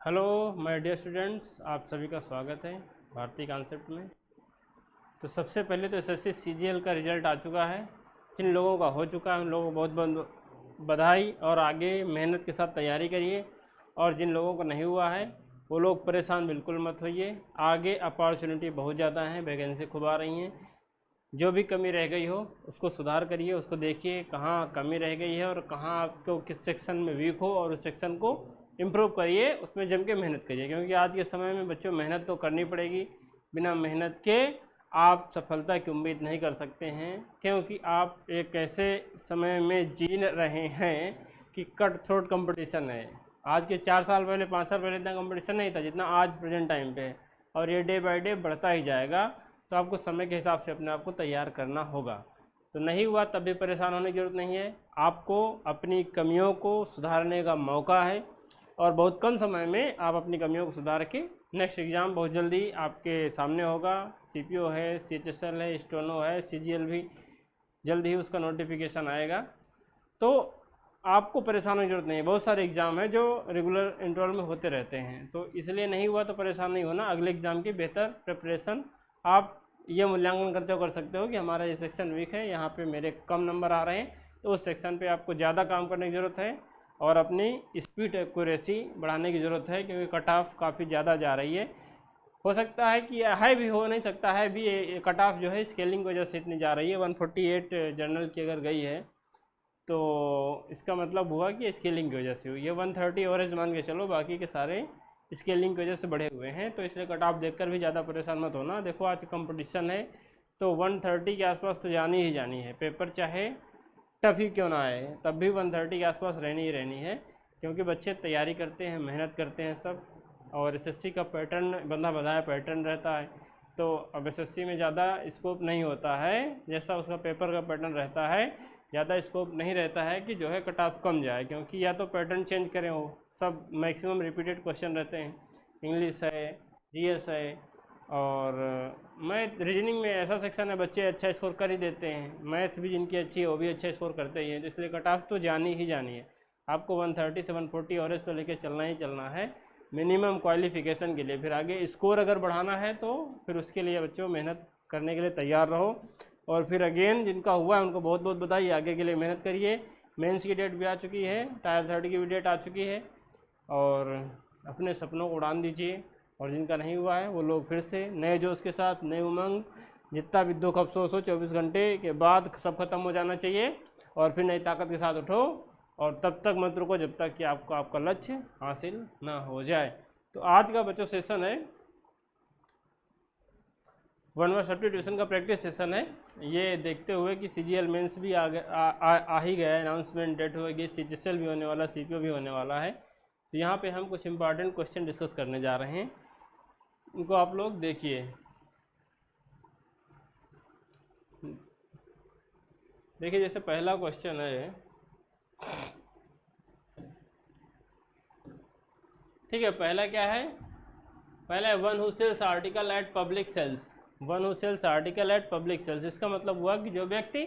Hello my dear students, आप सभी का स्वागत है भारतीय कॉन्सेप्ट में। तो सबसे पहले तो एसएससी सीजीएल का रिज़ल्ट आ चुका है। जिन लोगों का हो चुका है उन लोगों को बहुत बहुत बधाई और आगे मेहनत के साथ तैयारी करिए। और जिन लोगों का नहीं हुआ है वो लोग परेशान बिल्कुल मत होइए। आगे अपॉर्चुनिटी बहुत ज़्यादा हैं, वैकेंसी खूब आ रही हैं। जो भी कमी रह गई हो उसको सुधार करिए, उसको देखिए कहाँ कमी रह गई है और कहाँ आपको किस सेक्शन में वीक हो और उस सेक्शन को इम्प्रूव करिए, उसमें जम के मेहनत करिए। क्योंकि आज के समय में बच्चों मेहनत तो करनी पड़ेगी, बिना मेहनत के आप सफलता की उम्मीद नहीं कर सकते हैं। क्योंकि आप एक ऐसे समय में जी रहे हैं कि कट थ्रोट कंपटीशन है। आज के 4 साल पहले 5 साल पहले इतना कंपटीशन नहीं था जितना आज प्रेजेंट टाइम पे है, और ये डे बाय डे बढ़ता ही जाएगा। तो आपको समय के हिसाब से अपने आप को तैयार करना होगा। तो नहीं हुआ तब भी परेशान होने की ज़रूरत नहीं है, आपको अपनी कमियों को सुधारने का मौका है और बहुत कम समय में आप अपनी कमियों को सुधार के नेक्स्ट एग्ज़ाम बहुत जल्दी आपके सामने होगा। सीपीओ है, सीएचएसएल है, स्टोनो है, सीजीएल भी जल्द ही उसका नोटिफिकेशन आएगा। तो आपको परेशान होने की जरूरत नहीं है, बहुत सारे एग्ज़ाम हैं जो रेगुलर इंटरवल में होते रहते हैं। तो इसलिए नहीं हुआ तो परेशान नहीं होना, अगले एग्ज़ाम की बेहतर प्रिपरेशन आप ये मूल्यांकन करते हो कर सकते हो कि हमारा ये सेक्शन वीक है, यहाँ पे मेरे कम नंबर आ रहे हैं, तो उस सेक्शन पे आपको ज़्यादा काम करने की ज़रूरत है और अपनी स्पीड एक्यूरेसी बढ़ाने की ज़रूरत है। क्योंकि कट ऑफ काफ़ी ज़्यादा जा रही है, हो सकता है कि हाई भी हो, नहीं सकता है भी। कट ऑफ जो है स्केलिंग की वजह से इतनी जा रही है। 148 जनरल की अगर गई है तो इसका मतलब हुआ कि स्केलिंग की वजह से हुई है। 130 एवरेज मान के चलो, बाकी के सारे स्केलिंग की वजह से बढ़े हुए हैं। तो इसलिए कट ऑफ देखकर भी ज़्यादा परेशान मत होना। देखो आज कंपटीशन है तो 130 के आसपास तो जानी ही जानी है। पेपर चाहे टफ ही क्यों ना आए तब भी 130 के आसपास रहनी ही रहनी है। क्योंकि बच्चे तैयारी करते हैं, मेहनत करते हैं सब, और एसएससी का पैटर्न बंधा बधाया पैटर्न रहता है। तो अब एसएससी में ज़्यादा स्कोप नहीं होता है, जैसा उसका पेपर का पैटर्न रहता है ज़्यादा स्कोप नहीं रहता है कि जो है कट ऑफ कम जाए। क्योंकि या तो पैटर्न चेंज करें, हो सब मैक्सिमम रिपीटेड क्वेश्चन रहते हैं। इंग्लिश है, जीएस है, और मैथ रीजनिंग में ऐसा सेक्शन है बच्चे अच्छा स्कोर कर ही देते हैं। मैथ भी जिनकी अच्छी है वो भी अच्छा स्कोर करते ही हैं। तो इसलिए कट ऑफ तो जानी ही जानी है। आपको 130 से 140 एवरेज तो लेके चलना ही चलना है मिनिमम क्वालिफिकेशन के लिए। फिर आगे स्कोर अगर बढ़ाना है तो फिर उसके लिए बच्चों मेहनत करने के लिए तैयार रहो। और फिर अगेन जिनका हुआ है उनको बहुत बहुत बधाई, आगे के लिए मेहनत करिए। मेंस की डेट भी आ चुकी है, टायर 30 की भी डेट आ चुकी है, और अपने सपनों को उड़ान दीजिए। और जिनका नहीं हुआ है वो लोग फिर से नए जोश के साथ, नए उमंग, जितना भी दुख अफसोस हो 24 घंटे के बाद सब खत्म हो जाना चाहिए और फिर नई ताकत के साथ उठो। और तब तक मत रुको जब तक कि आपको आपका लक्ष्य हासिल ना हो जाए। तो आज का बच्चों सेशन है 1 वर्ड सब्स्टिट्यूशन का प्रैक्टिस सेशन है। ये देखते हुए कि सीजीएल मेंस भी आ ही गया है, अनाउंसमेंट डेट होगी, सीएचएसएल भी होने वाला, सीपीओ भी होने वाला है। तो यहाँ पे हम कुछ इंपॉर्टेंट क्वेश्चन डिस्कस करने जा रहे हैं, उनको आप लोग देखिए। देखिए जैसे पहला क्वेश्चन है, ठीक है। पहला क्या है, पहला है one who sells article at public sales. One who sells article at public sales, इसका मतलब हुआ कि जो व्यक्ति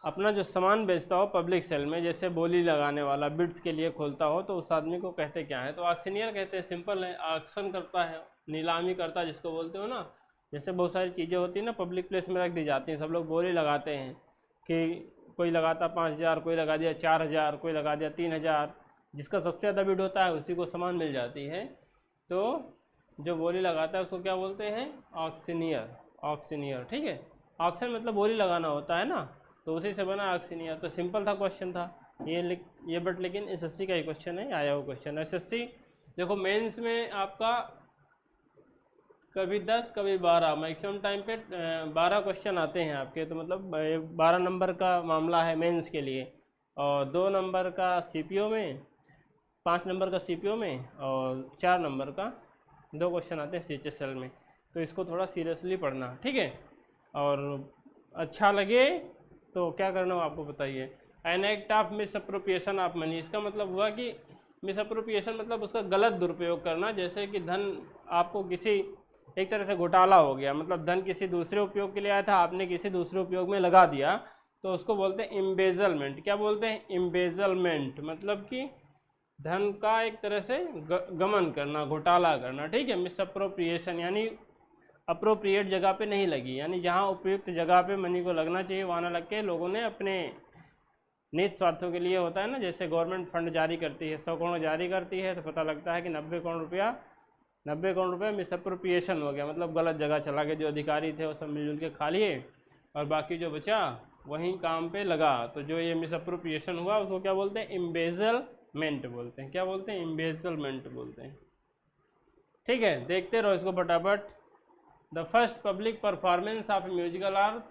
अपना जो सामान बेचता हो पब्लिक सेल में, जैसे बोली लगाने वाला बिड्स के लिए खोलता हो, तो उस आदमी को कहते क्या है? तो ऑक्शनियर कहते हैं। सिंपल है, ऑक्शन करता है, नीलामी करता है जिसको बोलते हो ना। जैसे बहुत सारी चीज़ें होती हैं ना पब्लिक प्लेस में रख दी जाती हैं, सब लोग बोली लगाते हैं कि कोई लगाता 5000, कोई लगा दिया 4000, कोई लगा दिया 3000। जिसका सबसे ज़्यादा बिड होता है उसी को सामान मिल जाती है। तो जो बोली लगाता है उसको क्या बोलते हैं? ऑक्शनियर। ऑक्शनियर, ठीक है। ऑक्शन मतलब बोली लगाना होता है ना, तो उसी से बना ऑक्शनियर। तो सिंपल था क्वेश्चन था ये बट लेकिन एसएससी का ही क्वेश्चन है, आया हुआ क्वेश्चन। एसएससी देखो मेंस में आपका कभी 10 कभी 12, मैक्सिमम टाइम पे 12 क्वेश्चन आते हैं आपके। तो मतलब 12 नंबर का मामला है मेंस के लिए, और 2 नंबर का सीपीओ में, 5 नंबर का सीपीओ में, और 4 नंबर का 2 क्वेश्चन आते हैं सीएचएसएल में। तो इसको थोड़ा सीरियसली पढ़ना, ठीक है। और अच्छा लगे तो क्या करना हो आपको बताइए। An act of misappropriation of money, इसका मतलब हुआ कि मिसअप्रोप्रिएशन मतलब उसका गलत दुरुपयोग करना। जैसे कि धन आपको किसी एक तरह से घोटाला हो गया, मतलब धन किसी दूसरे उपयोग के लिए आया था, आपने किसी दूसरे उपयोग में लगा दिया, तो उसको बोलते हैं एम्बेजलमेंट। क्या बोलते हैं? एम्बेजलमेंट। मतलब कि धन का एक तरह से गमन करना, घोटाला करना, ठीक है। मिसअप्रोप्रिएशन यानी अप्रोप्रिएट जगह पे नहीं लगी, यानी जहाँ उपयुक्त जगह पे मनी को लगना चाहिए वहाँ ना लग के लोगों ने अपने निहित स्वार्थों के लिए, होता है ना, जैसे गवर्नमेंट फंड जारी करती है, 100 करोड़ जारी करती है, तो पता लगता है कि 90 करोड़ रुपया मिसअप्रोप्रिएशन हो गया, मतलब गलत जगह चला गया, जो अधिकारी थे वो सब मिलजुल के खा लिए और बाकी जो बचा वहीं काम पे लगा। तो जो ये मिसअप्रोप्रिएशन हुआ उसको क्या बोलते हैं? एम्बेजलमेंट बोलते हैं। क्या बोलते हैं? एम्बेजलमेंट बोलते हैं, ठीक है। देखते रहो इसको फटाफट। The first public performance of musical art,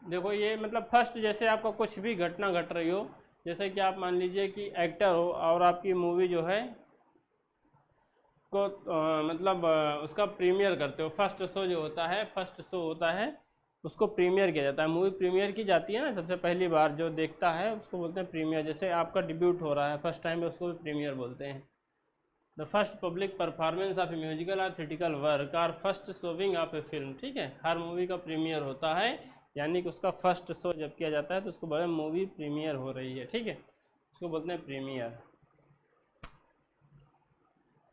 देखो ये मतलब फर्स्ट, जैसे आपका कुछ भी घटना घट रही हो, जैसे कि आप मान लीजिए कि एक्टर हो और आपकी मूवी जो है को मतलब उसका प्रीमियर करते हो, फर्स्ट शो जो होता है, फर्स्ट शो होता है उसको प्रीमियर किया जाता है। मूवी प्रीमियर की जाती है ना, सबसे पहली बार जो देखता है उसको बोलते हैं प्रीमियर। जैसे आपका डिब्यूट हो रहा है फर्स्ट टाइम, उसको भी प्रीमियर बोलते हैं। The first public performance of A musical और थिएट्रिकल वर्क और first showing of A film, ठीक है। हर मूवी का प्रीमियर होता है, यानी कि उसका फर्स्ट शो जब किया जाता है तो उसको बोलते हैं मूवी प्रीमियर हो रही है, ठीक है, उसको बोलते हैं प्रीमियर।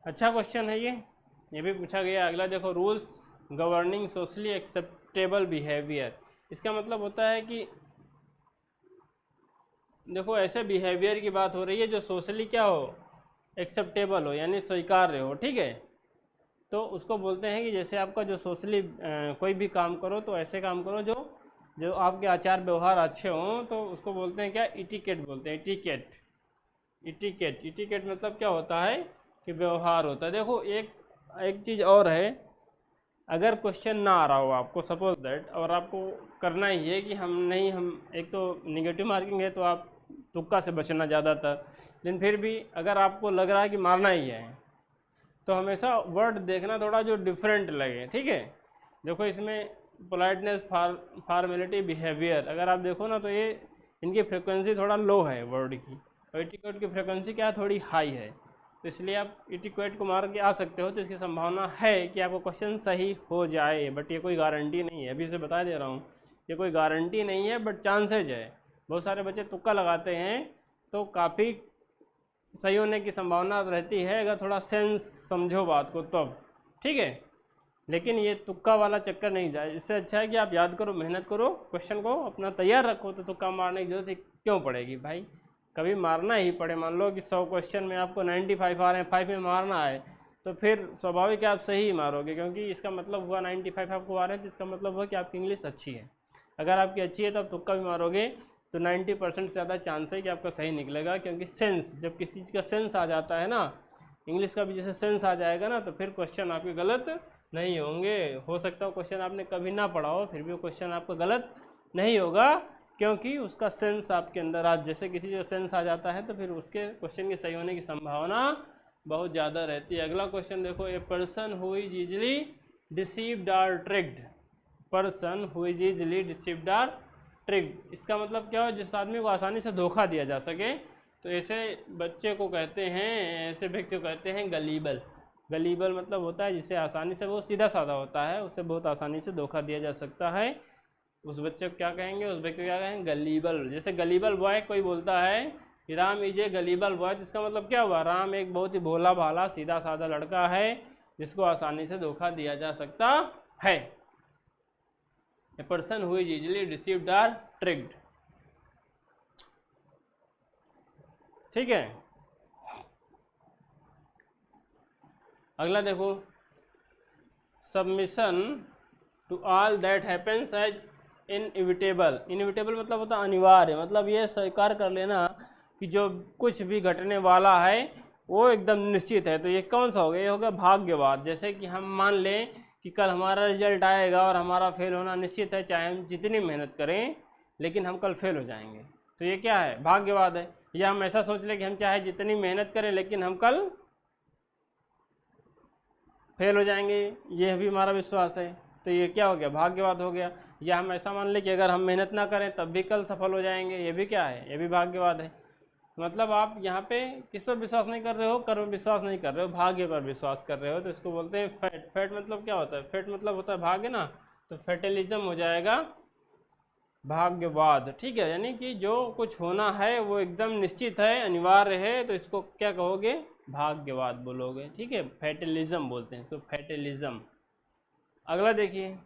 अच्छा क्वेश्चन है ये भी पूछा गया। अगला देखो, rules governing socially acceptable behaviour, इसका मतलब होता है कि देखो ऐसे बिहेवियर की बात हो रही है जो सोशली क्या हो, एक्सेप्टेबल हो, यानी स्वीकार्य हो, ठीक है। तो उसको बोलते हैं कि जैसे आपका जो सोशली कोई भी काम करो तो ऐसे काम करो जो जो आपके आचार व्यवहार अच्छे हों, तो उसको बोलते हैं क्या, इटिकेट बोलते हैं। इटिकेट, इटिकेट, इटिकेट मतलब क्या होता है कि व्यवहार होता है। देखो एक चीज़ और है, अगर क्वेश्चन ना आ रहा हो आपको, सपोज दैट, और आपको करना ही है कि हम एक तो निगेटिव मार्किंग है तो आप तुक्का से बचना ज़्यादातर, लेकिन फिर भी अगर आपको लग रहा है कि मारना ही है तो हमेशा वर्ड देखना थोड़ा जो डिफरेंट लगे, ठीक है। देखो इसमें पोलाइटनेस, फॉर्मेलिटी, बिहेवियर, अगर आप देखो ना तो ये इनकी फ्रिक्वेंसी थोड़ा लो है वर्ड की, और इटिकेट की फ्रिक्वेंसी क्या है, थोड़ी हाई है। तो इसलिए आप इटिकेट को मार के आ सकते हो, तो इसकी संभावना है कि आपको क्वेश्चन सही हो जाए, बट ये कोई गारंटी नहीं है, अभी से बता दे रहा हूँ, ये कोई गारंटी नहीं है, बट चांसेज है। बहुत सारे बच्चे तुक्का लगाते हैं तो काफ़ी सही होने की संभावना रहती है, अगर थोड़ा सेंस समझो बात को तब, ठीक है। लेकिन ये तुक्का वाला चक्कर नहीं जाए, इससे अच्छा है कि आप याद करो, मेहनत करो, क्वेश्चन को अपना तैयार रखो, तो तुक्का मारने की जरूरत क्यों पड़ेगी भाई। कभी मारना ही पड़े, मान लो कि 100 क्वेश्चन में आपको 95 आ रहे हैं, 5 में मारना है, तो फिर स्वाभाविक है आप सही ही मारोगे, क्योंकि इसका मतलब हुआ 95 आपको आ रहे हैं, तो इसका मतलब हुआ कि आपकी इंग्लिश अच्छी है। अगर आपकी अच्छी है तो आप तुक्का भी मारोगे तो 90% से ज़्यादा चांस है कि आपका सही निकलेगा, क्योंकि सेंस, जब किसी चीज़ का सेंस आ जाता है ना, इंग्लिश का भी जैसे सेंस आ जाएगा ना, तो फिर क्वेश्चन आपके गलत नहीं होंगे। हो सकता है क्वेश्चन आपने कभी ना पढ़ा हो, फिर भी वो क्वेश्चन आपका गलत नहीं होगा, क्योंकि उसका सेंस आपके अंदर आज, जैसे किसी का सेंस आ जाता है तो फिर उसके क्वेश्चन के सही होने की संभावना बहुत ज़्यादा रहती है। अगला क्वेश्चन देखो, a person who is easily deceived or tricked, person who is easily deceived or tricked, इसका मतलब क्या हो, जिस आदमी को आसानी से धोखा दिया जा सके, तो ऐसे बच्चे को कहते हैं, ऐसे व्यक्ति को कहते हैं गलीबल। गलीबल मतलब होता है जिसे आसानी से, वो सीधा साधा होता है, उसे बहुत आसानी से धोखा दिया जा सकता है, उस बच्चे को क्या कहेंगे, उस व्यक्ति को क्या कहेंगे, गलीबल। जैसे गलीबल बॉय कोई बोलता है कि Ram is a gullible boy, जिसका मतलब क्या हुआ, राम एक बहुत ही भोला भाला सीधा साधा लड़का है जिसको आसानी से धोखा दिया जा सकता है। A person who is easily deceived or tricked, ठीक है। अगला देखो, submission to all that happens as inevitable. Inevitable मतलब होता है अनिवार्य, मतलब ये स्वीकार कर लेना कि जो कुछ भी घटने वाला है वो एकदम निश्चित है। तो ये कौन सा हो गया, ये हो गया भाग्यवाद। जैसे कि हम मान लें कि कल हमारा रिजल्ट आएगा और हमारा फेल होना निश्चित है, चाहे हम जितनी मेहनत करें, लेकिन हम कल फेल हो जाएंगे, तो ये क्या है, भाग्यवाद है। या हम ऐसा सोच लें कि हम चाहे जितनी मेहनत करें लेकिन हम कल फेल हो जाएंगे, ये भी हमारा विश्वास है, तो ये क्या हो गया, भाग्यवाद हो गया। या हम ऐसा मान लें कि अगर हम मेहनत ना करें तब भी कल सफल हो जाएंगे, ये भी क्या है, ये भी भाग्यवाद है। मतलब आप यहाँ पे किस पर विश्वास नहीं कर रहे हो, कर्म विश्वास नहीं कर रहे हो, भाग्य पर विश्वास कर रहे हो, तो इसको बोलते हैं फेट। फेट मतलब क्या होता है, फेट मतलब होता है भाग्य ना, तो फेटलिज्म हो जाएगा भाग्यवाद, ठीक है, यानी कि जो कुछ होना है वो एकदम निश्चित है, अनिवार्य है, तो इसको क्या कहोगे, भाग्यवाद बोलोगे, ठीक है। फैटलिज्म बोलते हैं इसको, फैटलिज्म। अगला देखिए,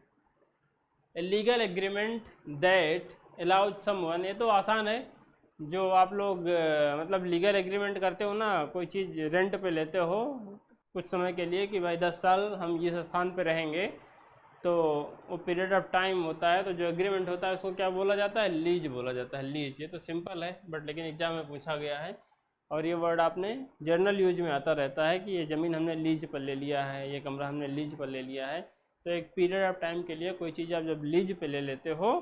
a legal agreement that allows someone, ये तो आसान है, जो आप लोग मतलब लीगल एग्रीमेंट करते हो ना, कोई चीज़ रेंट पे लेते हो कुछ समय के लिए कि भाई 10 साल हम इस स्थान पे रहेंगे, तो वो पीरियड ऑफ टाइम होता है, तो जो एग्रीमेंट होता है उसको क्या बोला जाता है, लीज बोला जाता है, लीज। ये तो सिंपल है, बट लेकिन एग्जाम में पूछा गया है, और ये वर्ड आपने जर्नल यूज में आता रहता है कि ये ज़मीन हमने लीज पर ले लिया है, ये कमरा हमने लीज पर ले लिया है। तो एक पीरियड ऑफ टाइम के लिए कोई चीज़ आप जब लीज पे ले लेते हो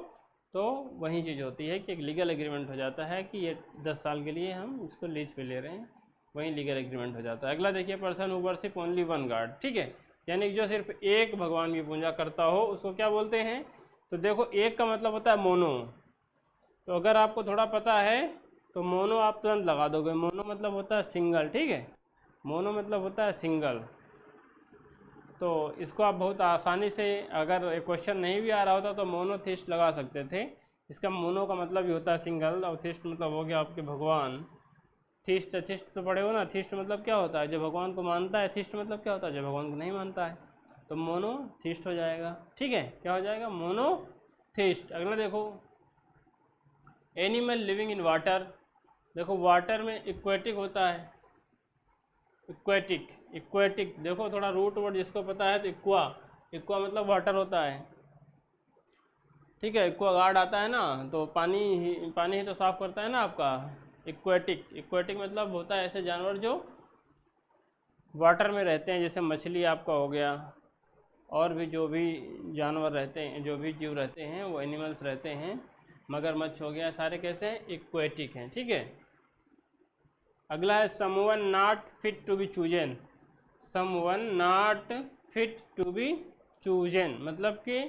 तो वही चीज़ होती है कि एक लीगल एग्रीमेंट हो जाता है कि ये 10 साल के लिए हम इसको लीज पे ले रहे हैं, वही लीगल एग्रीमेंट हो जाता है। अगला देखिए, person who worship only one God, ठीक है, यानी कि जो सिर्फ एक भगवान की पूजा करता हो उसको क्या बोलते हैं। तो देखो, एक का मतलब होता है मोनो, तो अगर आपको थोड़ा पता है तो मोनो आप तुरंत लगा दोगे, मोनो मतलब होता है सिंगल, ठीक है, मोनो मतलब होता है सिंगल। तो इसको आप बहुत आसानी से, अगर क्वेश्चन नहीं भी आ रहा होता तो मोनोथिस्ट लगा सकते थे। इसका मोनो का मतलब ही होता है सिंगल, और थिस्ट मतलब हो गया आपके भगवान। थिस्ट थिस्ट तो पढ़े हो ना, थिस्ट मतलब क्या होता है, जो भगवान को मानता है, थिस्ट मतलब क्या होता है, जो भगवान को नहीं मानता है, तो मोनोथिस्ट हो जाएगा, ठीक है, क्या हो जाएगा, मोनोथिस्ट। अगला देखो, एनिमल लिविंग इन वाटर, देखो वाटर में इक्वेटिक होता है, इक्वेटिक, इक्वेटिक देखो थोड़ा रूट वर्ड जिसको पता है तो इक्वा, इक्वा मतलब वाटर होता है, ठीक है, इक्वा गार्ड आता है ना, तो पानी ही तो साफ करता है ना आपका। इक्वेटिक, इक्वेटिक मतलब होता है ऐसे जानवर जो वाटर में रहते हैं, जैसे मछली आपका हो गया, और भी जो भी जानवर रहते हैं, जो भी जीव रहते हैं वो एनिमल्स रहते हैं, मगरमच्छ हो गया, सारे कैसे हैं, इक्वेटिक हैं, ठीक है। अगला है someone not fit to be chosen, someone not fit to be chosen मतलब कि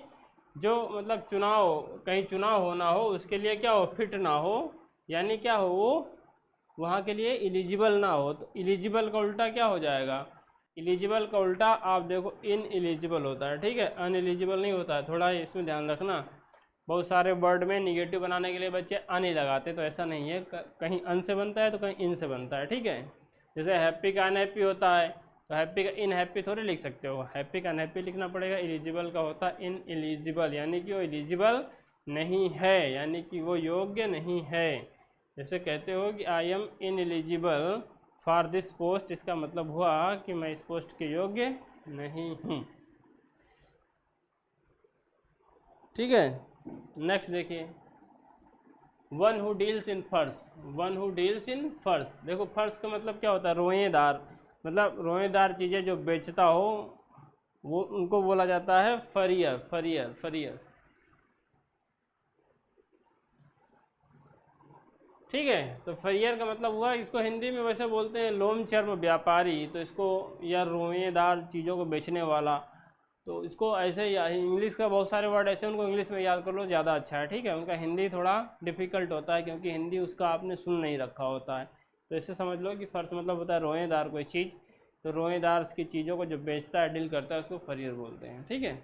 जो मतलब चुनाव, कहीं चुनाव होना हो उसके लिए क्या हो, फिट ना हो, यानी क्या हो, वो वहाँ के लिए एलिजिबल ना हो। तो एलिजिबल का उल्टा क्या हो जाएगा, एलिजिबल का उल्टा आप देखो इन एलिजिबल होता है, ठीक है, अनएलिजिबल नहीं होता है, थोड़ा इसमें ध्यान रखना। बहुत सारे वर्ड में निगेटिव बनाने के लिए बच्चे अन ही लगाते, तो ऐसा नहीं है, कहीं अन से बनता है तो कहीं इन से बनता है, ठीक है। जैसे हैप्पी का अनहैप्पी होता है, तो हैप्पी का इन हैप्पी थोड़ी लिख सकते हो, हैप्पी का अनहैप्पी लिखना पड़ेगा। एलिजिबल का होता है इन एलिजिबल, यानी कि वो एलिजिबल नहीं है, यानी कि वो योग्य नहीं है। जैसे कहते हो कि I am in eligible for this post, इसका मतलब हुआ कि मैं इस पोस्ट के योग्य नहीं हूँ, ठीक है। नेक्स्ट देखिए, वन हु डील्स इन फर्स, वन हु डील्स इन फर्स, देखो फर्स का मतलब क्या होता है, रोएदार, मतलब रोएदार चीज़ें जो बेचता हो वो उनको बोला जाता है फरियर, फरियर, फरियर, ठीक है। तो फरियर का मतलब हुआ, इसको हिंदी में वैसे बोलते हैं लोम चर्म व्यापारी, तो इसको या रोएदार चीज़ों को बेचने वाला, तो इसको ऐसे ही, इंग्लिश का बहुत सारे वर्ड ऐसे उनको इंग्लिश में याद कर लो, ज़्यादा अच्छा है, ठीक है। उनका हिंदी थोड़ा डिफ़िकल्ट होता है क्योंकि हिंदी उसका आपने सुन नहीं रखा होता है, तो इससे समझ लो कि फर्श मतलब होता है रोएदार कोई चीज़, तो रोएदार की चीज़ों को जो बेचता है, डील करता है, उसको फरियर बोलते हैं, ठीक है।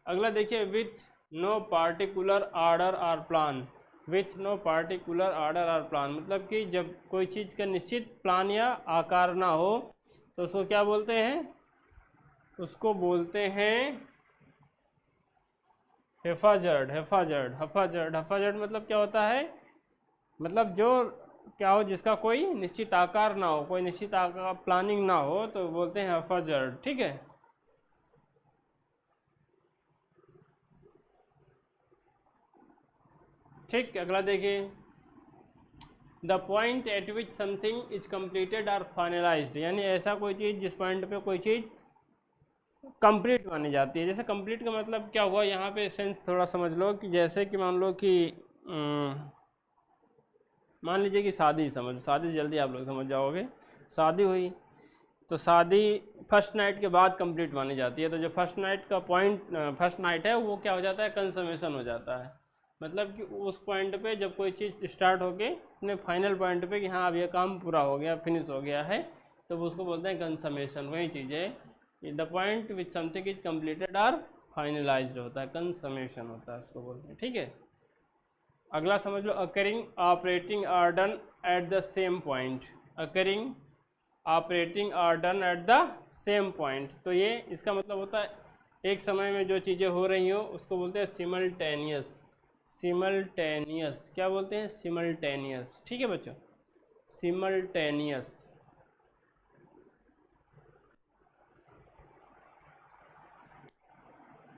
अगला देखिए, with no particular order or plan, with no particular order or plan मतलब कि जब कोई चीज़ का निश्चित प्लान या आकार ना हो तो उसको क्या बोलते हैं, उसको बोलते हैं हेफाजर्ड, हेफाजर्ड, हफाजर्ड, हफाजर्ड मतलब क्या होता है, मतलब जो क्या हो, जिसका कोई निश्चित आकार ना हो, कोई निश्चित आकार प्लानिंग ना हो, तो बोलते हैं हफाजर्ड, ठीक है। ठीक, अगला देखिए, the point eight which something is completed और फाइनलाइज्ड, यानी ऐसा कोई चीज़ जिस पॉइंट पे कोई चीज़ कंप्लीट मानी जाती है। जैसे कंप्लीट का मतलब क्या हुआ यहाँ पे, सेंस थोड़ा समझ लो कि जैसे कि मान लो कि मान लीजिए कि शादी, समझ, शादी जल्दी आप लोग समझ जाओगे, शादी हुई तो शादी फर्स्ट नाइट के बाद कंप्लीट मानी जाती है, तो जो फर्स्ट नाइट का पॉइंट, फर्स्ट नाइट है वो क्या हो जाता है, कंसमेशन हो जाता है, मतलब कि उस पॉइंट पे जब कोई चीज़ स्टार्ट होके अपने फाइनल पॉइंट पे कि हाँ अब ये काम पूरा हो गया, फिनिश हो गया है, तो उसको बोलते हैं कंसमेशन। वही चीज़ है, the point which something is completed और फाइनलाइज्ड होता है, कंसमेशन होता है उसको बोलते हैं, ठीक है। अगला समझ लो, occurring operating are done at the same point. Occurring operating are done at the same point, तो ये इसका मतलब होता है एक समय में जो चीज़ें हो रही हो उसको बोलते हैं सिमल्टेनियस। सिमल्टेनियस क्या बोलते हैं? सिमल्टेनियस। ठीक है बच्चों, सिमल्टेनियस।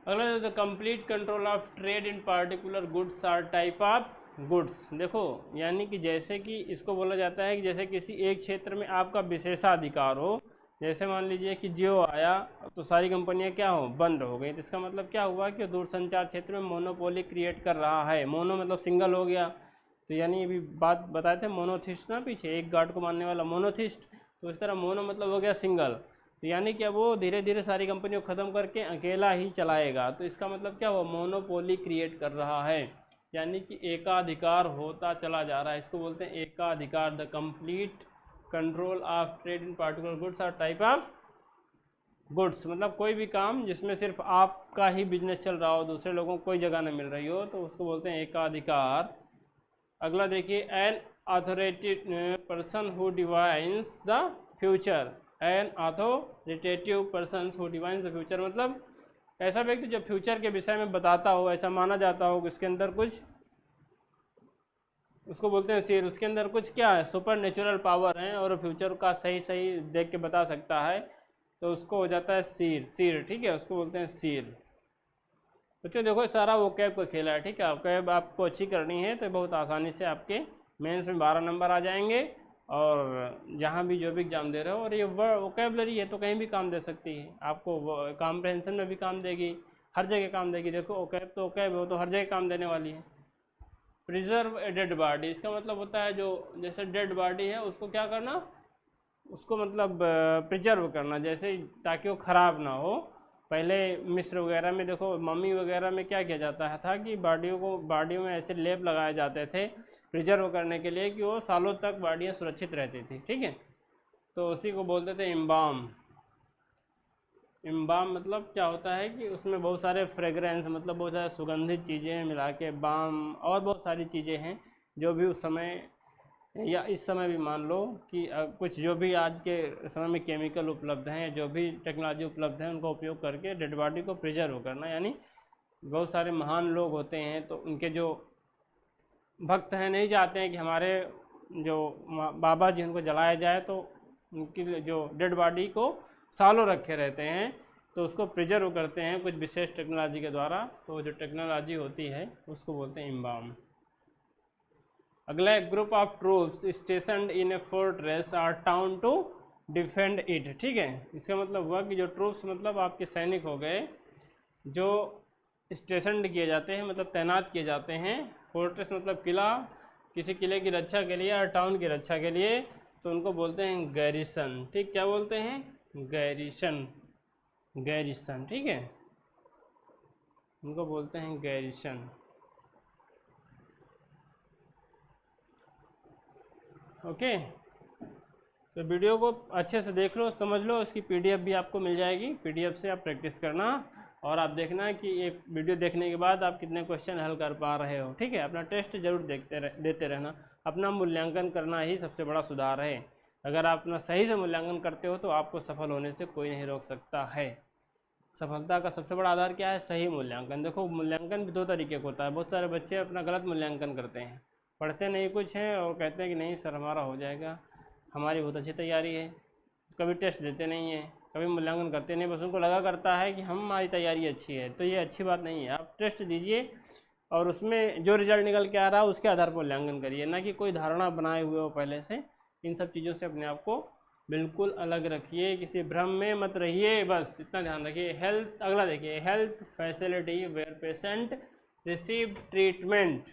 अगला the complete control of trade in particular goods or type of goods. देखो यानी कि जैसे कि इसको बोला जाता है कि जैसे किसी एक क्षेत्र में आपका विशेषाधिकार हो, जैसे मान लीजिए कि जियो आया तो सारी कंपनियां क्या हो, बंद हो गई, तो इसका मतलब क्या हुआ कि दूरसंचार क्षेत्र में मोनोपोली क्रिएट कर रहा है। मोनो मतलब सिंगल हो गया, तो यानी अभी बात बताए थे मोनोथिस्ट ना, पीछे एक गार्ड को मानने वाला मोनोथिस्ट, तो इस तरह मोनो मतलब हो गया सिंगल, तो यानी कि अब वो धीरे धीरे सारी कंपनियों को ख़त्म करके अकेला ही चलाएगा, तो इसका मतलब क्या हुआ, मोनोपोली क्रिएट कर रहा है, यानी कि एकाधिकार होता चला जा रहा है। इसको बोलते हैं एकाधिकार। The complete control of trade in particular goods और टाइप ऑफ गुड्स, मतलब कोई भी काम जिसमें सिर्फ आपका ही बिजनेस चल रहा हो, दूसरे लोगों को कोई जगह न मिल रही हो, तो उसको बोलते हैं एकाधिकार। अगला देखिए, N authoritative person who divine's the future. N authoritative person who divine's the future, मतलब ऐसा व्यक्ति जो फ्यूचर के विषय में बताता हो, ऐसा माना जाता हो कि उसके अंदर कुछ, उसको बोलते हैं सीर, उसके अंदर कुछ क्या है, सुपर नेचुरल पावर है और फ्यूचर का सही सही देख के बता सकता है, तो उसको हो जाता है सीर। सीर ठीक है, उसको बोलते हैं सीर। बच्चों देखो सारा वो कैब का खेला है, ठीक है, कैब आपको अच्छी करनी है तो बहुत आसानी से आपके मेंस में 12 नंबर आ जाएंगे, और जहाँ भी जो भी एग्जाम दे रहे हो, और ये वोकेबलरी है तो कहीं भी काम दे सकती है, आपको कॉम्प्रहेंशन में भी काम देगी, हर जगह काम देगी। देखो ओकैब तो ओकैब है, वो तो हर जगह काम देने वाली है। प्रिजर्व ए डेड बॉडी, इसका मतलब होता है जो जैसे डेड बॉडी है उसको क्या करना, उसको मतलब प्रिजर्व करना, जैसे ताकि वो ख़राब ना हो। पहले मिस्र वगैरह में देखो, मम्मी वगैरह में क्या किया जाता था कि बॉडियों में ऐसे लेप लगाए जाते थे प्रिजर्व करने के लिए कि वो सालों तक बॉडियाँ सुरक्षित रहती थी। ठीक है, तो उसी को बोलते थे इम्बाम। इम्बाम मतलब क्या होता है कि उसमें बहुत सारे फ्रेगरेंस, मतलब बहुत सारे सुगंधित चीज़ें मिला के, बाम और बहुत सारी चीज़ें हैं जो भी उस समय या इस समय भी मान लो कि कुछ जो भी आज के समय में केमिकल उपलब्ध हैं, जो भी टेक्नोलॉजी उपलब्ध है, उनका उपयोग करके डेड बॉडी को प्रिजर्व करना। यानी बहुत सारे महान लोग होते हैं तो उनके जो भक्त हैं नहीं चाहते हैं कि हमारे जो बाबा जी उनको जलाया जाए, तो उनकी जो डेड बॉडी को सालों रखे रहते हैं, तो उसको प्रिजर्व करते हैं कुछ विशेष टेक्नोलॉजी के द्वारा। तो जो टेक्नोलॉजी होती है उसको बोलते हैं इम्बाम। अगला एक group of troops stationed in a fortress or town to defend it. ठीक है, इसका मतलब हुआ कि जो ट्रूप्स मतलब आपके सैनिक हो गए जो स्टेशनड किए जाते हैं, मतलब तैनात किए जाते हैं, फोर्ट्रेस मतलब किला, किसी किले की रक्षा के लिए और टाउन की रक्षा के लिए, तो उनको बोलते हैं गैरिसन। ठीक, क्या बोलते हैं, गैरिसन। गैरिसन ठीक है, उनको बोलते हैं गैरिसन। ओके, तो वीडियो को अच्छे से देख लो, समझ लो, इसकी पीडीएफ भी आपको मिल जाएगी, पीडीएफ से आप प्रैक्टिस करना और आप देखना कि एक वीडियो देखने के बाद आप कितने क्वेश्चन हल कर पा रहे हो। ठीक है, अपना टेस्ट जरूर देते रहना, अपना मूल्यांकन करना ही सबसे बड़ा सुधार है। अगर आप अपना सही से मूल्यांकन करते हो तो आपको सफल होने से कोई नहीं रोक सकता है। सफलता का सबसे बड़ा आधार क्या है, सही मूल्यांकन। देखो मूल्यांकन भी दो तरीके का होता है, बहुत सारे बच्चे अपना गलत मूल्यांकन करते हैं, पढ़ते नहीं कुछ हैं और कहते हैं कि नहीं सर हमारा हो जाएगा, हमारी बहुत अच्छी तैयारी है, कभी टेस्ट देते नहीं हैं, कभी मूल्यांकन करते नहीं, बस उनको लगा करता है कि हमारी तैयारी अच्छी है। तो ये अच्छी बात नहीं है। आप टेस्ट दीजिए और उसमें जो रिजल्ट निकल के आ रहा है उसके आधार पर मूल्यांकन करिए, ना कि कोई धारणा बनाए हुए हो पहले से। इन सब चीज़ों से अपने आप को बिल्कुल अलग रखिए, किसी भ्रम में मत रहिए, बस इतना ध्यान रखिए। हेल्थ, अगला देखिए, health facility where patient receive treatment.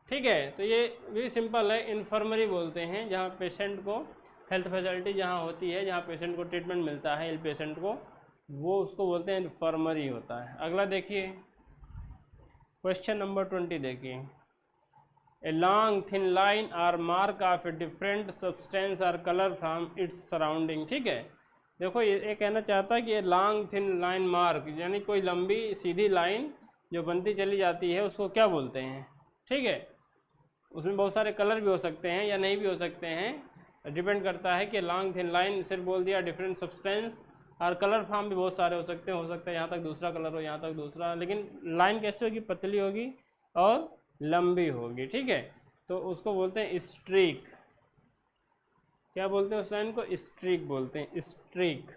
ठीक है, तो ये भी सिंपल है, इन्फर्मरी बोलते हैं जहाँ पेशेंट को हेल्थ फैसिलिटी जहाँ होती है, जहाँ पेशेंट को ट्रीटमेंट मिलता है, इल पेशेंट को, वो उसको बोलते हैं इन्फर्मरी होता है। अगला देखिए क्वेश्चन नंबर 20 देखिए, a long thin line or mark of a different substance or colour from its surrounding. ठीक है, देखो ये कहना चाहता है कि ये लॉन्ग थिन लाइन मार्क, यानी कोई लंबी सीधी लाइन जो बनती चली जाती है उसको क्या बोलते हैं। ठीक है, उसमें बहुत सारे कलर भी हो सकते हैं या नहीं भी हो सकते हैं, डिपेंड करता है कि लॉन्ग थिन लाइन सिर्फ बोल दिया डिफरेंट सब्सटेंस, और कलर फॉर्म भी बहुत सारे हो सकते हैं, यहाँ तक दूसरा कलर हो, यहाँ तक दूसरा, लेकिन लाइन कैसे होगी, पतली होगी और लंबी होगी, ठीक है। तो उसको बोलते हैं स्ट्रीक। क्या बोलते हैं उस लाइन को? स्ट्रीक बोलते हैं, स्ट्रीक।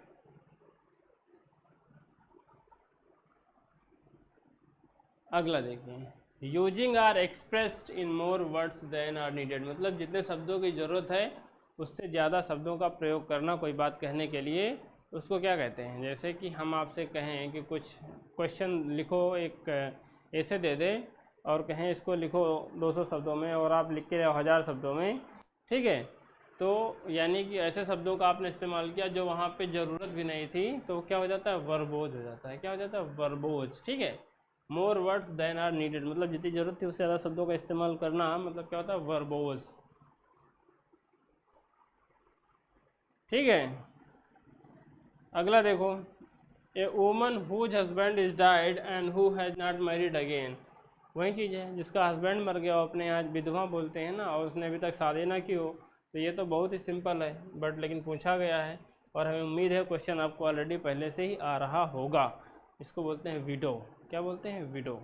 अगला देखिए, using or expressed in more words than are needed, मतलब जितने शब्दों की ज़रूरत है उससे ज़्यादा शब्दों का प्रयोग करना कोई बात कहने के लिए, उसको क्या कहते हैं? जैसे कि हम आपसे कहें कि कुछ क्वेश्चन लिखो, एक ऐसे दे दें और कहें इसको लिखो 200 शब्दों में और आप लिख के 1000 शब्दों में, ठीक है। तो यानी कि ऐसे शब्दों का आपने इस्तेमाल किया जो वहाँ पे ज़रूरत भी नहीं थी, तो क्या हो जाता है? वर्बोज हो जाता है। क्या हो जाता है? वर्बोज, ठीक है। More words than are needed, मतलब जितनी ज़रूरत थी उससे ज़्यादा शब्दों का इस्तेमाल करना, मतलब क्या होता है? वर्बोज, ठीक है। अगला देखो, a woman whose husband is died and who has not married again, वही चीज़ है, जिसका हस्बैंड मर गया, अपने आज विधवा बोलते हैं ना, और उसने अभी तक शादी ना की हो। तो ये तो बहुत ही सिंपल है, बट लेकिन पूछा गया है और हमें उम्मीद है क्वेश्चन आपको ऑलरेडी पहले से ही आ रहा होगा। इसको बोलते हैं विडो। क्या बोलते हैं? विडो।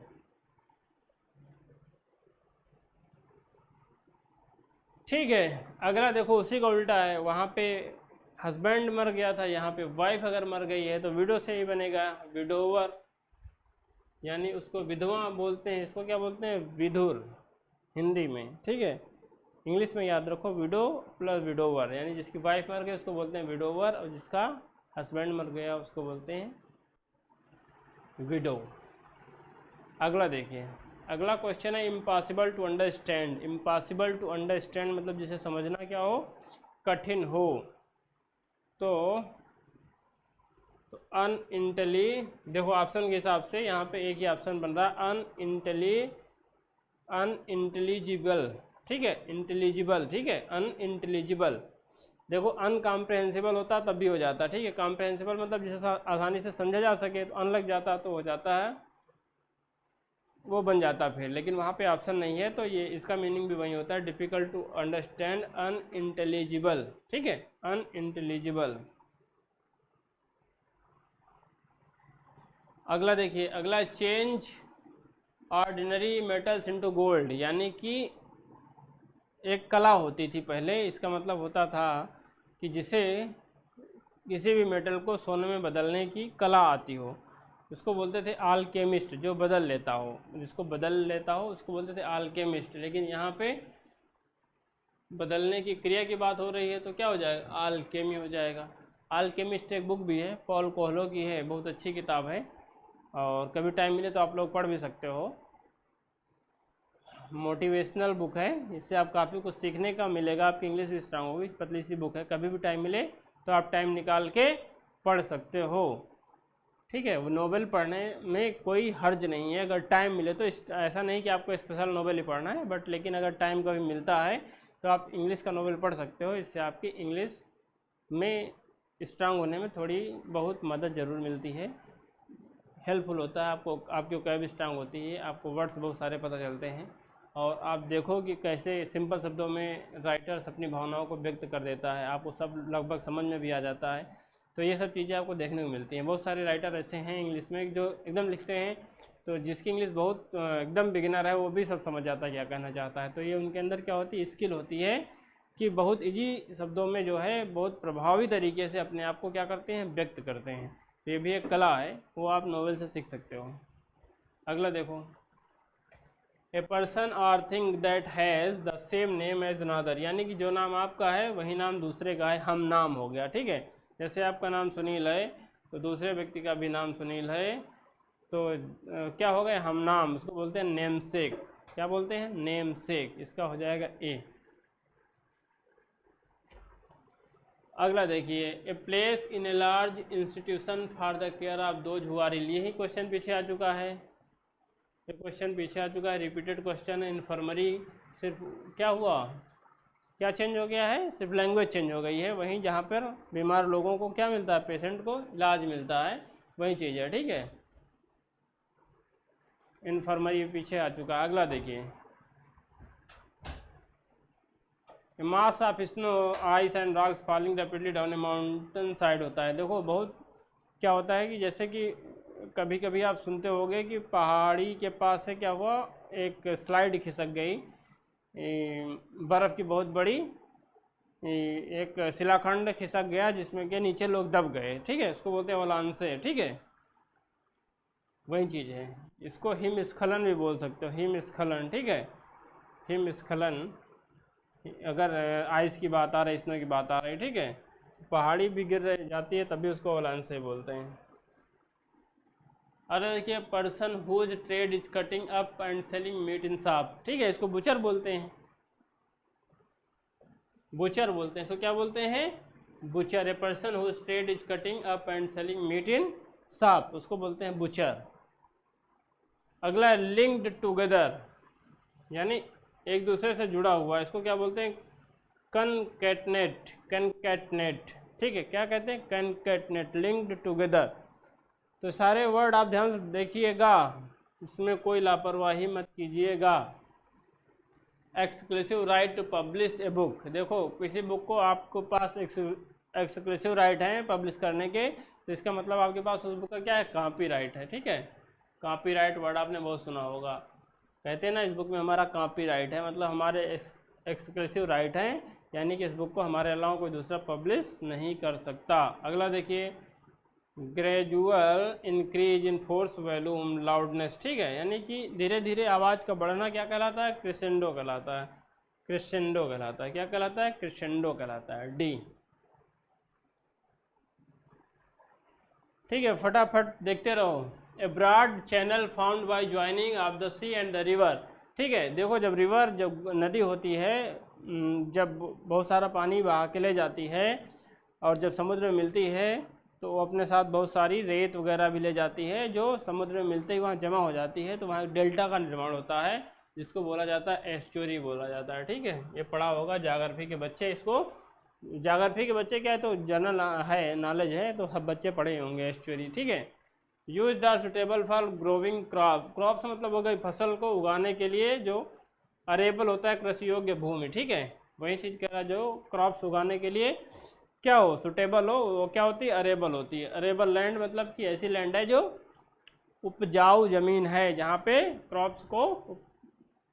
ठीक है। अगला देखो, उसी का उल्टा है, वहाँ पे हस्बैंड मर गया था, यहाँ पे वाइफ अगर मर गई है तो विडो से ही बनेगा, विडोवर, यानी उसको विधवा बोलते हैं। इसको क्या बोलते हैं? विधुर, हिंदी में, ठीक है। इंग्लिश में याद रखो, विडो प्लस विडोवर, यानी जिसकी वाइफ मर गई उसको बोलते हैं विडोवर, और जिसका हस्बैंड मर गया उसको बोलते हैं विडो। अगला देखिए, अगला क्वेश्चन है impossible to understand. Impossible to understand मतलब जिसे समझना क्या हो? कठिन हो। तो अनइंटेली, देखो ऑप्शन के हिसाब से यहाँ पे एक ही ऑप्शन बन रहा है, अनइंटेलिजिबल, ठीक है, इंटेलिजिबल, ठीक है, अनइंटेलिजिबल। देखो अनकॉम्प्रहेंसिबल होता तब भी हो जाता, ठीक है। कॉम्प्रहेंसिबल मतलब जिसे आसानी से समझा जा सके, तो अन लग जाता तो हो जाता है, वो बन जाता फिर, लेकिन वहाँ पे ऑप्शन नहीं है, तो ये इसका मीनिंग भी वही होता है, डिफ़िकल्ट टू अंडरस्टैंड, अनइंटेलिजिबल, ठीक है, अनइंटेलिजिबल। अगला देखिए, अगला change ordinary metals into gold, यानी कि एक कला होती थी पहले, इसका मतलब होता था कि जिसे किसी भी मेटल को सोने में बदलने की कला आती हो, उसको बोलते थे आल्केमिस्ट, जो बदल लेता हो, जिसको बदल लेता हो उसको बोलते थे आल्केमिस्ट। लेकिन यहाँ पे बदलने की क्रिया की बात हो रही है तो क्या हो जाएगा? आल्केमी हो जाएगा। आल्केमिस्ट एक बुक भी है, पॉल कोहलो की है, बहुत अच्छी किताब है, और कभी टाइम मिले तो आप लोग पढ़ भी सकते हो। मोटिवेशनल बुक है, इससे आप काफ़ी कुछ सीखने का मिलेगा, आपकी इंग्लिश भी स्ट्रांग होगी। पतली सी बुक है, कभी भी टाइम मिले तो आप टाइम निकाल के पढ़ सकते हो, ठीक है। वो नोवेल पढ़ने में कोई हर्ज नहीं है, अगर टाइम मिले तो। ऐसा नहीं कि आपको स्पेशल नोवेल ही पढ़ना है, बट लेकिन अगर टाइम कभी मिलता है तो आप इंग्लिश का नोवेल पढ़ सकते हो। इससे आपकी इंग्लिश में स्ट्रांग होने में थोड़ी बहुत मदद ज़रूर मिलती है, हेल्पफुल होता है आपको, आपकी वोकैब स्ट्रांग होती है, आपको वर्ड्स बहुत सारे पता चलते हैं, और आप देखो कि कैसे सिंपल शब्दों में राइटर्स अपनी भावनाओं को व्यक्त कर देता है, आपको सब लगभग समझ में भी आ जाता है। तो ये सब चीज़ें आपको देखने को मिलती हैं। बहुत सारे राइटर ऐसे हैं इंग्लिश में जो एकदम लिखते हैं, तो जिसकी इंग्लिश बहुत एकदम बिगिनर है वो भी सब समझ जाता है क्या कहना चाहता है। तो ये उनके अंदर क्या होती है? स्किल होती है कि बहुत इजी शब्दों में जो है बहुत प्रभावी तरीके से अपने आप को क्या करते हैं? व्यक्त करते हैं। तो ये भी एक कला है, वो आप नॉवेल से सीख सकते हो। अगला देखो, a person or thing that has the same name as another, यानी कि जो नाम आपका है वही नाम दूसरे का है, हम नाम हो गया, ठीक है। जैसे आपका नाम सुनील है तो दूसरे व्यक्ति का भी नाम सुनील है, तो क्या हो गया? हम नाम, उसको बोलते हैं नेम सेक। क्या बोलते हैं? Namesake. इसका हो जाएगा ए। अगला देखिए, a place in a large institution for the care of those who are ill, यही क्वेश्चन पीछे आ चुका है, ये क्वेश्चन पीछे आ चुका है, रिपीटेड क्वेश्चन है। इन्फर्मरी सिर्फ क्या हुआ, क्या चेंज हो गया है? सिर्फ लैंग्वेज चेंज हो गई है। वहीं जहाँ पर बीमार लोगों को क्या मिलता है? पेशेंट को इलाज मिलता है, वही चीज़ है, ठीक है। इन्फर्मरी पीछे आ चुका है। अगला देखिए, mass of snow ice and rocks falling rapidly down A mountain side होता है। देखो बहुत क्या होता है कि जैसे कि कभी कभी आप सुनते होंगे कि पहाड़ी के पास से क्या हुआ, एक स्लाइड खिसक गई, बर्फ़ की बहुत बड़ी एक शिलाखंड खिसक गया जिसमें के नीचे लोग दब गए, ठीक है, इसको बोलते हैं अवलांचे, ठीक है, वही चीज़ है। इसको हिमस्खलन भी बोल सकते हो, हिमस्खलन, ठीक है, हिमस्खलन। अगर आइस की बात आ रही, स्नो की बात आ रही, ठीक है, पहाड़ी भी गिर जाती है तभी उसको अवलांचे बोलते हैं। अरे देखिए, person whose trade is cutting up and selling meat in shop, ठीक है, इसको बुचर बोलते हैं, बुचर बोलते हैं। इसको क्या बोलते हैं? Butcher. A person whose trade is cutting up and selling meat in shop, उसको बोलते हैं बुचर। अगला है लिंक्ड टुगेदर, यानी एक दूसरे से जुड़ा हुआ, इसको क्या बोलते हैं? कनकैटनेट, कनकैटनेट, ठीक है, क्या कहते हैं? कनकैटनेट, लिंक्ड टुगेदर। तो सारे वर्ड आप ध्यान से देखिएगा, इसमें कोई लापरवाही मत कीजिएगा। Exclusive right to publish a book, देखो किसी बुक को आपके पास एक्सक्लूसिव राइट है पब्लिश करने के, तो इसका मतलब आपके पास उस बुक का क्या है? कॉपी राइट है, ठीक है। कॉपी राइट वर्ड आपने बहुत सुना होगा, कहते हैं ना इस बुक में हमारा कॉपी राइट है, मतलब हमारे एक्सक्लूसिव राइट हैं, यानी कि इस बुक को हमारे अलावा कोई दूसरा पब्लिश नहीं कर सकता। अगला देखिए, gradual increase in force volume loudness, ठीक है, यानी कि धीरे धीरे आवाज़ का बढ़ना क्या कहलाता है? क्रिसेंडो कहलाता है, क्रिसेंडो कहलाता है। क्या कहलाता है? क्रिसेंडो कहलाता है, डी, ठीक है। फटाफट देखते रहो। A broad channel found by joining of the sea and the river, ठीक है, देखो जब रिवर, जब नदी होती है, जब बहुत सारा पानी बहा के ले जाती है और जब समुद्र में मिलती है तो वो अपने साथ बहुत सारी रेत वगैरह भी ले जाती है, जो समुद्र में मिलते ही वहाँ जमा हो जाती है, तो वहाँ डेल्टा का निर्माण होता है, जिसको बोला जाता है एस्चुरी बोला जाता है, ठीक है। ये पढ़ा होगा ज्योग्राफी के बच्चे, इसको ज्योग्राफी के बच्चे क्या है तो जनरल है, नॉलेज है, तो सब बच्चे पढ़े होंगे एस्चुरी, ठीक है। Use the suitable for growing crop, crop से मतलब हो गई फसल को उगाने के लिए जो अरेबल होता है कृषि योग्य भूमि, ठीक है, वही चीज़ कह रहा है, जो क्रॉप्स उगाने के लिए क्या हो, सुटेबल हो, वो क्या होती है? अरेबल होती है। अरेबल लैंड मतलब कि ऐसी लैंड है जो उपजाऊ ज़मीन है, जहाँ पे क्रॉप्स को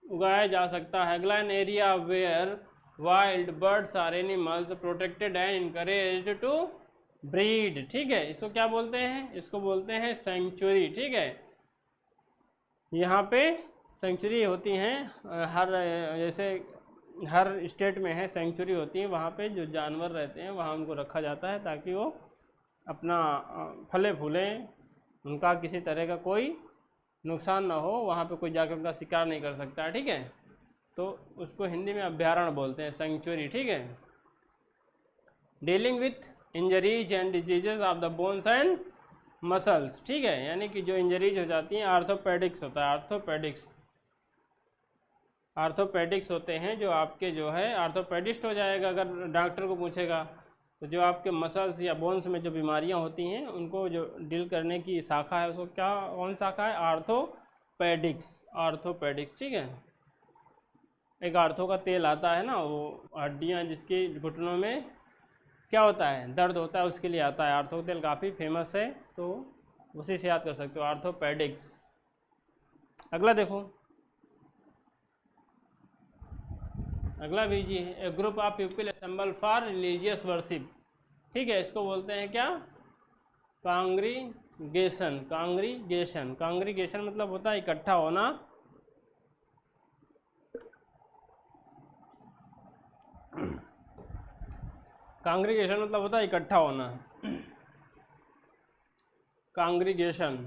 उगाया जा सकता है। अगला an area where wild birds or animals protected and encouraged to breed, ठीक है, इसको क्या बोलते हैं? इसको बोलते हैं सेंचुरी, ठीक है। यहाँ पे सेंचुरी होती हैं हर, जैसे हर स्टेट में है सेंचुरी होती है, वहाँ पे जो जानवर रहते हैं वहाँ उनको रखा जाता है ताकि वो अपना फले फूलें, उनका किसी तरह का कोई नुकसान ना हो, वहाँ पे कोई जाकर उनका शिकार नहीं कर सकता है, ठीक है। तो उसको हिंदी में अभ्यारण्य बोलते हैं, सेंचुरी, ठीक है। Dealing with injuries and diseases of the bones and muscles, ठीक है, यानी कि जो इंजरीज हो जाती हैं, आर्थोपेडिक्स होता है, आर्थोपेडिक्स, आर्थोपेडिक्स होते हैं जो आपके जो है, आर्थोपेडिस्ट हो जाएगा अगर डॉक्टर को पूछेगा, तो जो आपके मसल्स या बोन्स में जो बीमारियां होती हैं उनको जो डील करने की शाखा है, उसको क्या, कौन शाखा है? आर्थोपेडिक्स, आर्थोपेडिक्स, ठीक है। एक आर्थो का तेल आता है ना, वो हड्डियाँ जिसकी घुटनों में क्या होता है, दर्द होता है, उसके लिए आता है, आर्थो तेल काफ़ी फेमस है, तो उसी से याद कर सकते हो, आर्थोपेडिक्स। अगला देखो, अगला बीजी है, a group of people assemble for religious worship, ठीक है, इसको बोलते हैं क्या? कांग्रीगेशन, कांग्रीगेशन, कांग्रीगेशन मतलब होता है इकट्ठा होना, कांग्रीगेशन मतलब होता है इकट्ठा होना, कांग्रीगेशन,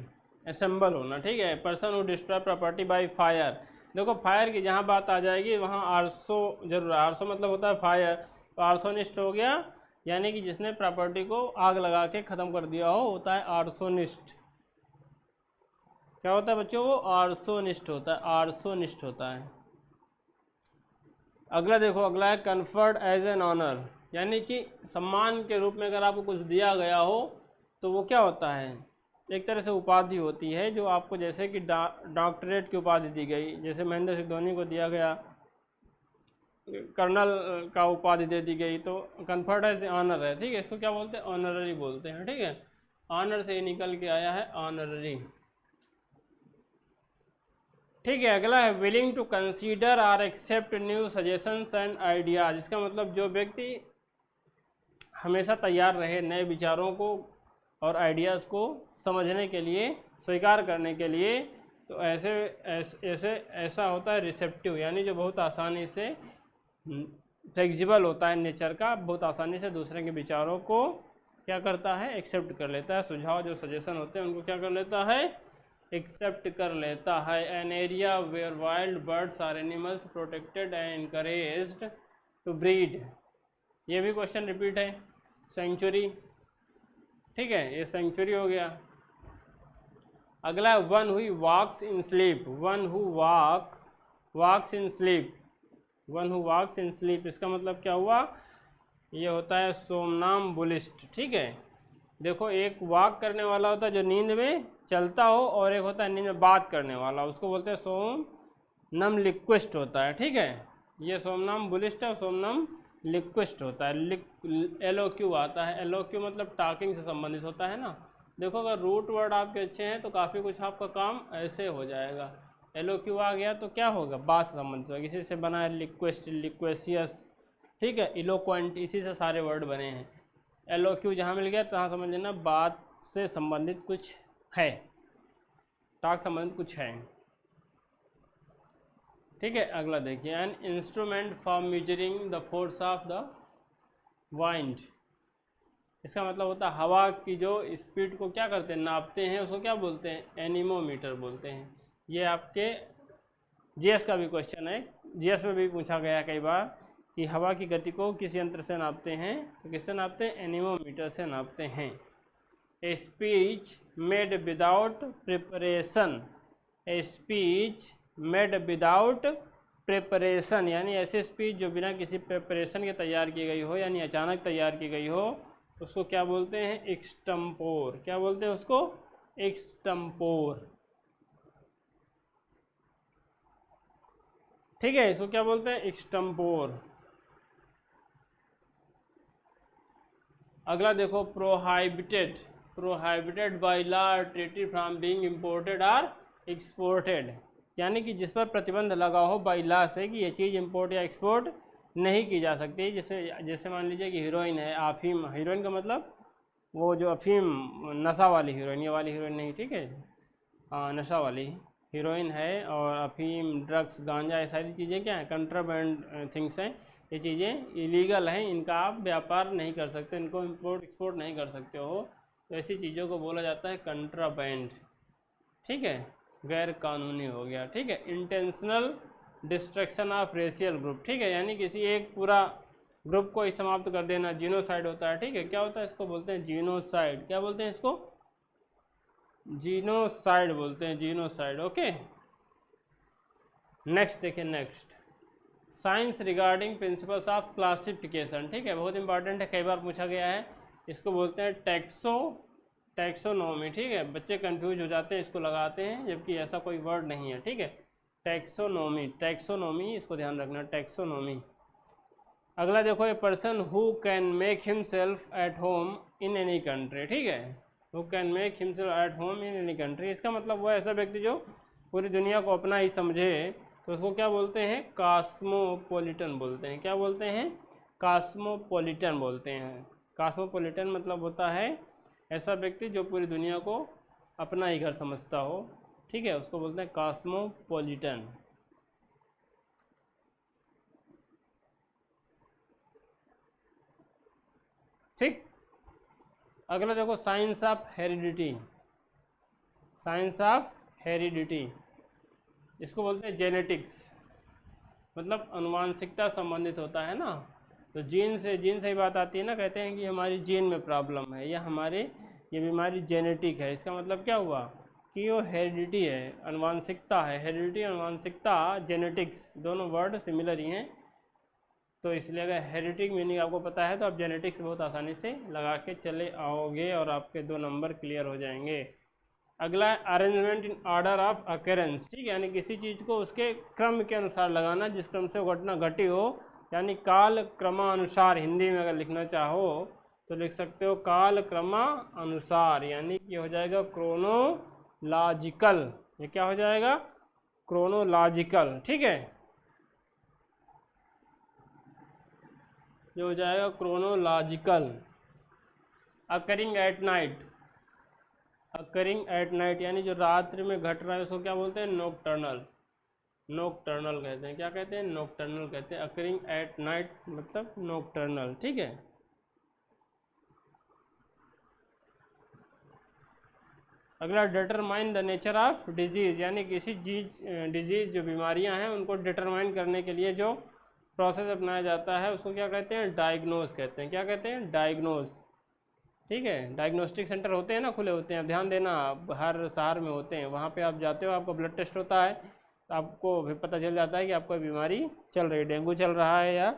असेंबल होना, ठीक है। Person who destroy property by fire, देखो फायर की जहाँ बात आ जाएगी वहाँ आर्सो जरूर, आर्सो मतलब होता है फायर, तो आर्सोनिस्ट हो गया, यानी कि जिसने प्रॉपर्टी को आग लगा के ख़त्म कर दिया हो, होता है आर्सोनिस्ट। क्या होता है बच्चों? वो आर्सोनिस्ट होता है, आर्सोनिस्ट होता है। अगला देखो, अगला है कन्फर्ड एज एन ऑनर, यानी कि सम्मान के रूप में अगर आपको कुछ दिया गया हो तो वो क्या होता है? एक तरह से उपाधि होती है, जो आपको जैसे कि डॉक्टरेट की उपाधि दी गई, जैसे महेंद्र सिंह धोनी को दिया गया कर्नल का उपाधि दे दी गई, तो कन्फर्ड एज ऑनर है, ठीक है, इसको क्या बोलते हैं, ऑनररी बोलते हैं, ठीक है, ऑनर से निकल के आया है ऑनररी। ठीक है, अगला है willing to consider or accept new suggestions and ideas. इसका मतलब जो व्यक्ति हमेशा तैयार रहे नए विचारों को और आइडियाज़ को समझने के लिए, स्वीकार करने के लिए, तो ऐसा होता है रिसेप्टिव, यानी जो बहुत आसानी से फ्लेक्सिबल होता है नेचर का, बहुत आसानी से दूसरे के विचारों को क्या करता है, एक्सेप्ट कर लेता है, सुझाव जो सजेशन होते हैं उनको क्या कर लेता है, एक्सेप्ट कर लेता है। An area where wild birds or animals protected and encouraged to breed, ये भी क्वेश्चन रिपीट है। सेंचुरी, ठीक है, ये सेंचुरी हो गया। अगला one who walks in sleep, one who walks in sleep, one who walks in sleep, इसका मतलब क्या हुआ, ये होता है सोमनाम्बुलिस्ट, ठीक है। देखो एक वॉक करने वाला होता है जो नींद में चलता हो, और एक होता है नींद में बात करने वाला, उसको बोलते हैं सोमनम्बुलिस्ट होता है, ठीक है। ये सोमनाम्बुलिस्ट है, सोमनम्बुलिस्ट होता है। LOQ आता है, LOQ मतलब टॉकिंग से संबंधित होता है ना। देखो अगर रूट वर्ड आपके अच्छे हैं तो काफ़ी कुछ आपका काम ऐसे हो जाएगा। LOQ आ गया तो क्या होगा, बात से संबंधित होगा, इसी से बना है लिक्वेस्ट, लिक्वेशियस, ठीक है, इलोक्वेंट, इसी से सारे वर्ड बने हैं। LOQ जहाँ मिल गया तहाँ समझ लेना बात से संबंधित कुछ है, टॉक संबंधित कुछ है, ठीक है। अगला देखिए, an instrument for measuring the force of the wind, इसका मतलब होता है हवा की जो स्पीड को क्या करते हैं, नापते हैं, उसको क्या बोलते हैं, एनीमोमीटर बोलते हैं। ये आपके GS का भी क्वेश्चन है, GS में भी पूछा गया कई बार कि हवा की गति को किस यंत्र से नापते हैं, तो किससे नापते हैं, एनीमोमीटर से नापते हैं। A speech made without preparation, a speech made without preparation, यानी ऐसी स्पीच जो बिना किसी प्रिपरेशन के तैयार की गई हो, यानी अचानक तैयार की गई हो, उसको क्या बोलते हैं, एक्सटम्पोर, क्या बोलते हैं उसको, एक्सटम्पोर, ठीक है, इसको क्या बोलते हैं, एक्सटम्पोर। अगला देखो, prohibited, prohibited by law treaty from being imported और एक्सपोर्टेड, यानी कि जिस पर प्रतिबंध लगा हो बाय लॉ से कि ये चीज़ इंपोर्ट या एक्सपोर्ट नहीं की जा सकती। जैसे मान लीजिए कि हीरोइन है, अफीम, हीरोइन का मतलब वो जो अफीम नशा वाली हीरोइन, ये वाली हीरोइन नहीं, ठीक है, नशा वाली हीरोइन है, और अफीम, ड्रग्स, गांजा, ये सारी चीज़ें क्या हैं, कंट्राबैंड थिंग्स हैं, ये चीज़ें इलीगल हैं, इनका आप व्यापार नहीं कर सकते, इनको इंपोर्ट एक्सपोर्ट नहीं कर सकते हो, तो ऐसी चीज़ों को बोला जाता है कंट्राबैंड, ठीक है, गैर कानूनी हो गया, ठीक है। Intentional destruction of racial group, ठीक है, यानी किसी एक पूरा ग्रुप को ही समाप्त कर देना, जीनोसाइड होता है, ठीक है, क्या होता है, इसको बोलते हैं जीनोसाइड, क्या बोलते हैं इसको, जीनोसाइड बोलते हैं, जीनोसाइड, ओके। नेक्स्ट देखिए, next science regarding principles of classification, ठीक है, बहुत इंपॉर्टेंट है, कई बार पूछा गया है, इसको बोलते हैं टैक्सोनॉमी, ठीक है, बच्चे कंफ्यूज हो जाते हैं, इसको लगाते हैं जबकि ऐसा कोई वर्ड नहीं है, ठीक है, टैक्सोनॉमी, टैक्सोनॉमी, इसको ध्यान रखना, टैक्सोनॉमी। अगला देखो, a person who can make himself at home in any country, ठीक है, who can make himself at home in any country, इसका मतलब वो ऐसा व्यक्ति जो पूरी दुनिया को अपना ही समझे, तो उसको क्या बोलते हैं, कॉस्मोपॉलिटन बोलते हैं, क्या बोलते हैं, कॉस्मोपॉलिटन बोलते हैं। कॉस्मोपॉलिटन मतलब होता है ऐसा व्यक्ति जो पूरी दुनिया को अपना ही घर समझता हो, ठीक है, उसको बोलते हैं कॉस्मोपॉलिटन। ठीक, अगला देखो, science of heredity, science of heredity, इसको बोलते हैं जेनेटिक्स, मतलब अनुवांशिकता संबंधित होता है ना, तो जीन से ही बात आती है ना, कहते हैं कि हमारी जीन में प्रॉब्लम है या हमारे ये बीमारी जेनेटिक है, इसका मतलब क्या हुआ कि वो हेरिडिटी है, अनुवांशिकता है, हेरिडिटी, अनुवांशिकता, जेनेटिक्स, दोनों वर्ड सिमिलर ही हैं, तो इसलिए अगर हेरिडिटिक मीनिंग आपको पता है तो आप जेनेटिक्स बहुत आसानी से लगा के चले आओगे और आपके 2 नंबर क्लियर हो जाएंगे। अगला है arrangement in order of occurrence, ठीक है, यानी किसी चीज़ को उसके क्रम के अनुसार लगाना, जिस क्रम से वो घटना घटी हो यानी काल क्रमानुसार। हिंदी में अगर लिखना चाहो तो लिख सकते हो काल क्रमानुसार, यानी कि हो जाएगा क्रोनोलॉजिकल। ये क्या हो जाएगा? क्रोनोलॉजिकल। ठीक है, ये हो जाएगा chronological. Occurring at night, occurring at night यानी जो रात्रि में घट रहा है उसको क्या बोलते हैं? नोक्टर्नल। नोक्टर्नल कहते हैं। क्या कहते हैं? नोक्टर्नल कहते हैं। अकरिंग एट नाइट मतलब नोक्टर्नल। ठीक है, अगला determine the nature of disease, यानी किसी डिजीज़ जो बीमारियां हैं उनको डिटरमाइन करने के लिए जो प्रोसेस अपनाया जाता है उसको क्या कहते हैं? डायग्नोस कहते हैं। क्या कहते हैं? डायग्नोस। ठीक है, डायग्नोस्टिक सेंटर होते हैं ना, खुले होते हैं। अब ध्यान देना, हर शहर में होते हैं, वहाँ पे आप जाते हो, आपका ब्लड टेस्ट होता है, तो आपको फिर पता चल जाता है कि आपको बीमारी चल रही है, डेंगू चल रहा है या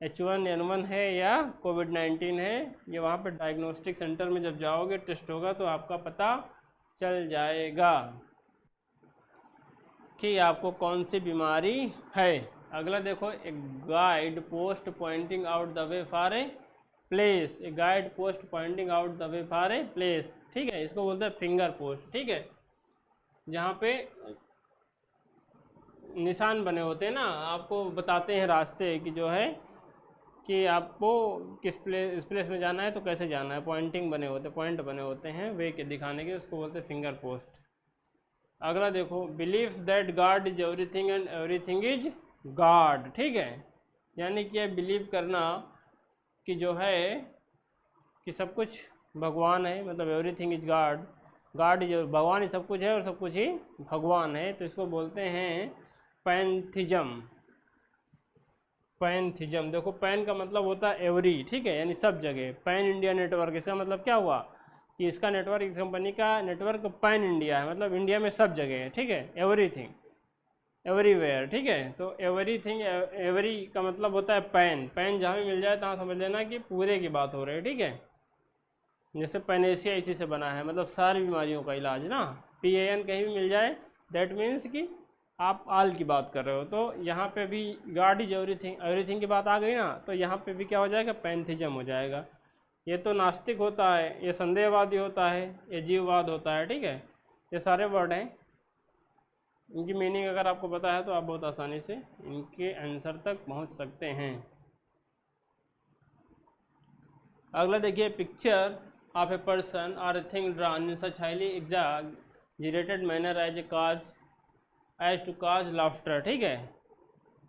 H1N1 है या कोविड-19 है। ये वहाँ पर डायग्नोस्टिक सेंटर में जब जाओगे टेस्ट होगा तो आपका पता चल जाएगा कि आपको कौन सी बीमारी है। अगला देखो, एक guide post pointing out the way for a place. A guide post pointing out the way for a place. ठीक है, इसको बोलते हैं फिंगर पोस्ट। ठीक है, जहाँ पे निशान बने होते हैं ना, आपको बताते हैं रास्ते की जो है कि आपको इस प्लेस में जाना है तो कैसे जाना है। पॉइंटिंग बने होते, पॉइंट बने होते हैं वे के दिखाने के, उसको बोलते हैं फिंगर पोस्ट। अगला देखो, believe that God is everything and everything is God. ठीक है, यानी कि बिलीव करना कि जो है कि सब कुछ भगवान है, मतलब everything is God. God is, भगवान ही सब कुछ है और सब कुछ ही भगवान है, तो इसको बोलते हैं पैंथिज्म। पैंथिज्म, देखो पैन का मतलब होता है एवरी। ठीक है, यानी सब जगह। पैन इंडिया नेटवर्क, इसका मतलब क्या हुआ कि इसका नेटवर्क, इस कंपनी का नेटवर्क पैन इंडिया है, मतलब इंडिया में सब जगह है। ठीक है, एवरीथिंग, एवरीवेयर। ठीक है, तो एवरीथिंग, एवरी का मतलब होता है पैन। पैन जहाँ भी मिल जाए तहाँ समझ लेना कि पूरे की बात हो रही है। ठीक है, जैसे पैनेशिया इसी से बना है, मतलब सारी बीमारियों का इलाज ना। PAN कहीं भी मिल जाए दैट मीन्स कि आप आल की बात कर रहे हो। तो यहाँ पे भी गॉड इज एवरीथिंग, एवरीथिंग की बात आ गई ना, तो यहाँ पे भी क्या हो जाएगा? पैंथिज्म हो जाएगा। ये तो नास्तिक होता है, ये संदेहवादी होता है, ये जीववाद होता है। ठीक है, ये सारे वर्ड हैं, इनकी मीनिंग अगर आपको पता है तो आप बहुत आसानी से इनके आंसर तक पहुँच सकते हैं। अगला देखिए, picture of a person or a thing drawn in such highly exaggerated manner as to cause laughter. ठीक है,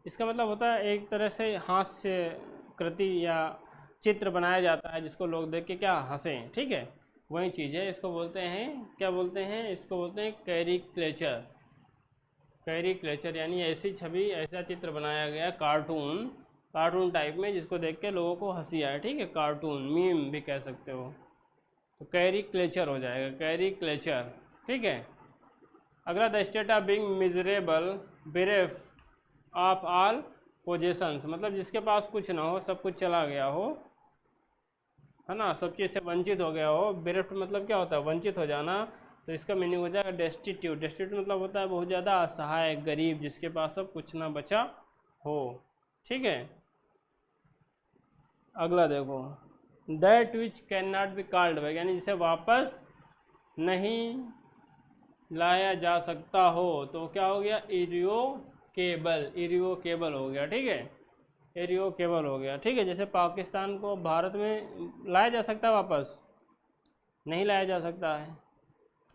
इसका मतलब होता है एक तरह से हास्य कृति या चित्र बनाया जाता है जिसको लोग देख के क्या हंसें। ठीक है, वही चीज़ है, इसको बोलते हैं, क्या बोलते हैं? इसको बोलते हैं कैरिक्लेचर। कैरिक्लेचर यानी ऐसी छवि, ऐसा चित्र बनाया गया, कार्टून, कार्टून टाइप में, जिसको देख के लोगों को हंसी आए। ठीक है, कार्टून, मीम भी कह सकते हो, तो कैरिक्लेचर हो जाएगा, कैरिक्लेचर। ठीक है, अगला, the state of being miserable bereft of all possessions, मतलब जिसके पास कुछ ना हो, सब कुछ चला गया हो, है ना, सब चीज़ से वंचित हो गया हो। बेरेफ्ट मतलब क्या होता है? वंचित हो जाना, तो इसका मीनिंग हो जाएगा डेस्टिट्यूट। डेस्टिट्यूट मतलब होता है बहुत ज़्यादा असहाय, गरीब, जिसके पास अब कुछ ना बचा हो। ठीक है, अगला देखो, that which can not be called back, यानी जिसे वापस नहीं लाया जा सकता हो, तो क्या हो गया? इरिवोकेबल, इरिवोकेबल हो गया। ठीक है, इरिवोकेबल हो गया। ठीक है, जैसे पाकिस्तान को भारत में लाया जा सकता है वापस? नहीं लाया जा सकता है।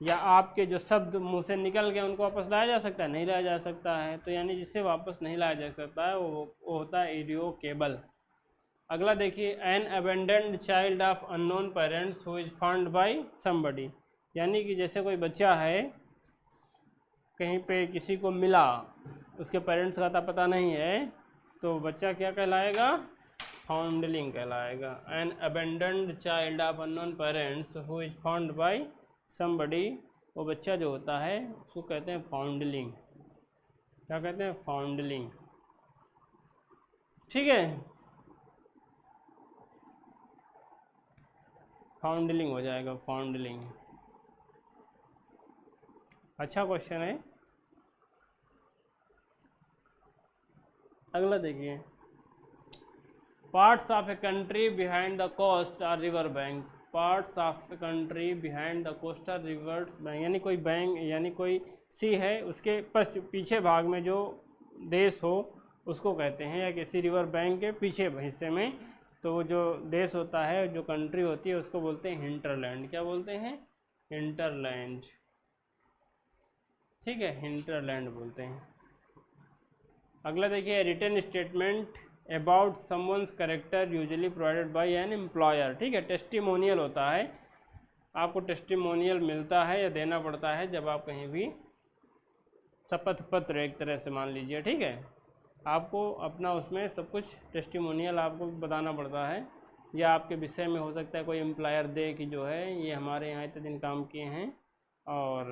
या आपके जो शब्द मुंह से निकल गए उनको वापस लाया जा सकता है? नहीं लाया जा सकता है। तो यानी जिससे वापस नहीं लाया जा सकता है वो होता है इरिवोकेबल। अगला देखिए, an abandoned child of unknown parents who is found by somebody, यानी कि जैसे कोई बच्चा है, कहीं पे किसी को मिला, उसके पेरेंट्स का तो पता नहीं है, तो बच्चा क्या कहलाएगा? फाउंडलिंग कहलाएगा। An abandoned child of unknown parents who is found by somebody, वो बच्चा जो होता है उसको कहते हैं फाउंडलिंग। क्या कहते हैं? फाउंडलिंग। ठीक है, फाउंडलिंग हो जाएगा, फाउंडलिंग। अच्छा क्वेश्चन है। अगला देखिए, parts of a country behind the coast or river bank. Parts of a country behind the coast or rivers bank, यानी कोई बैंक यानी कोई सी है उसके पीछे भाग में जो देश हो उसको कहते हैं, या किसी रिवर बैंक के पीछे हिस्से में तो वो जो देश होता है, जो कंट्री होती है, उसको बोलते हैं हिंटरलैंड। क्या बोलते हैं? हिंटरलैंड। ठीक है, हिंटरलैंड बोलते हैं। अगला देखिए, written statement about someone's character usually provided by an employer. ठीक है, टेस्टिमोनियल होता है, आपको टेस्टिमोनियल मिलता है या देना पड़ता है जब आप कहीं भी शपथ पत्र एक तरह से मान लीजिए। ठीक है, आपको अपना उसमें सब कुछ टेस्टिमोनियल आपको बताना पड़ता है, या आपके विषय में हो सकता है कोई एम्प्लॉयर दे कि जो है ये हमारे यहाँ इतने दिन काम किए हैं और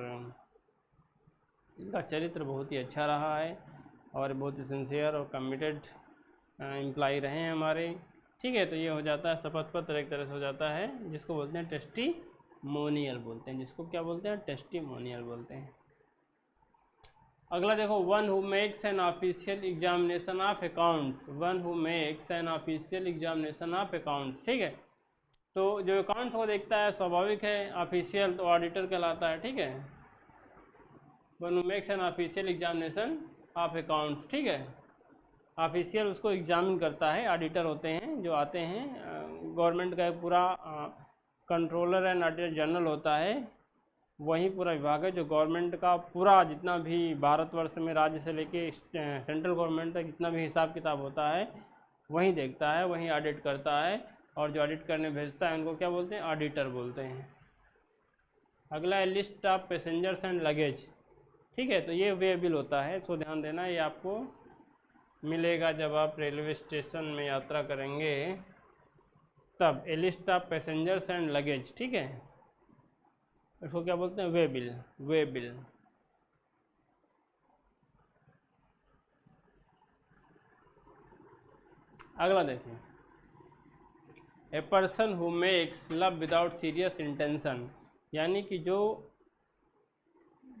इनका चरित्र बहुत ही अच्छा रहा है और बहुत ही सिंसियर और कमिटेड एम्प्लॉय रहे हैं हमारे। ठीक है, तो ये हो जाता है शपथ पत्र एक तरह से हो जाता है, जिसको बोलते हैं टेस्टिमोनियल बोलते हैं, जिसको क्या बोलते हैं? टेस्टिमोनियल बोलते हैं। अगला देखो, one who makes an official examination of accounts. One who makes an official examination of accounts. ठीक है, तो जो अकाउंट्स को देखता है स्वाभाविक है, ऑफिशियल तो ऑडिटर कहलाता है। ठीक है, one who makes an official examination of accounts. ठीक है, ऑफिशियल उसको एग्जामिन करता है, ऑडिटर होते हैं जो आते हैं, गवर्नमेंट का एक पूरा कंट्रोलर एंड ऑडिटर जनरल होता है, वही पूरा विभाग है जो गवर्नमेंट का पूरा जितना भी भारतवर्ष में राज्य से लेके सेंट्रल गवर्नमेंट तक जितना भी हिसाब किताब होता है वही देखता है, वही ऑडिट करता है, और जो ऑडिट करने भेजता है उनको क्या बोलते हैं? ऑडिटर बोलते हैं। अगला है list of passengers and luggage. ठीक है, तो ये वे बिल होता है, इसको ध्यान देना, ये आपको मिलेगा जब आप रेलवे स्टेशन में यात्रा करेंगे तब। A list of passengers and luggage. ठीक है, इसको क्या बोलते हैं? Waybill. Waybill. अगला देखिए, a person who makes love without serious intention, यानी कि जो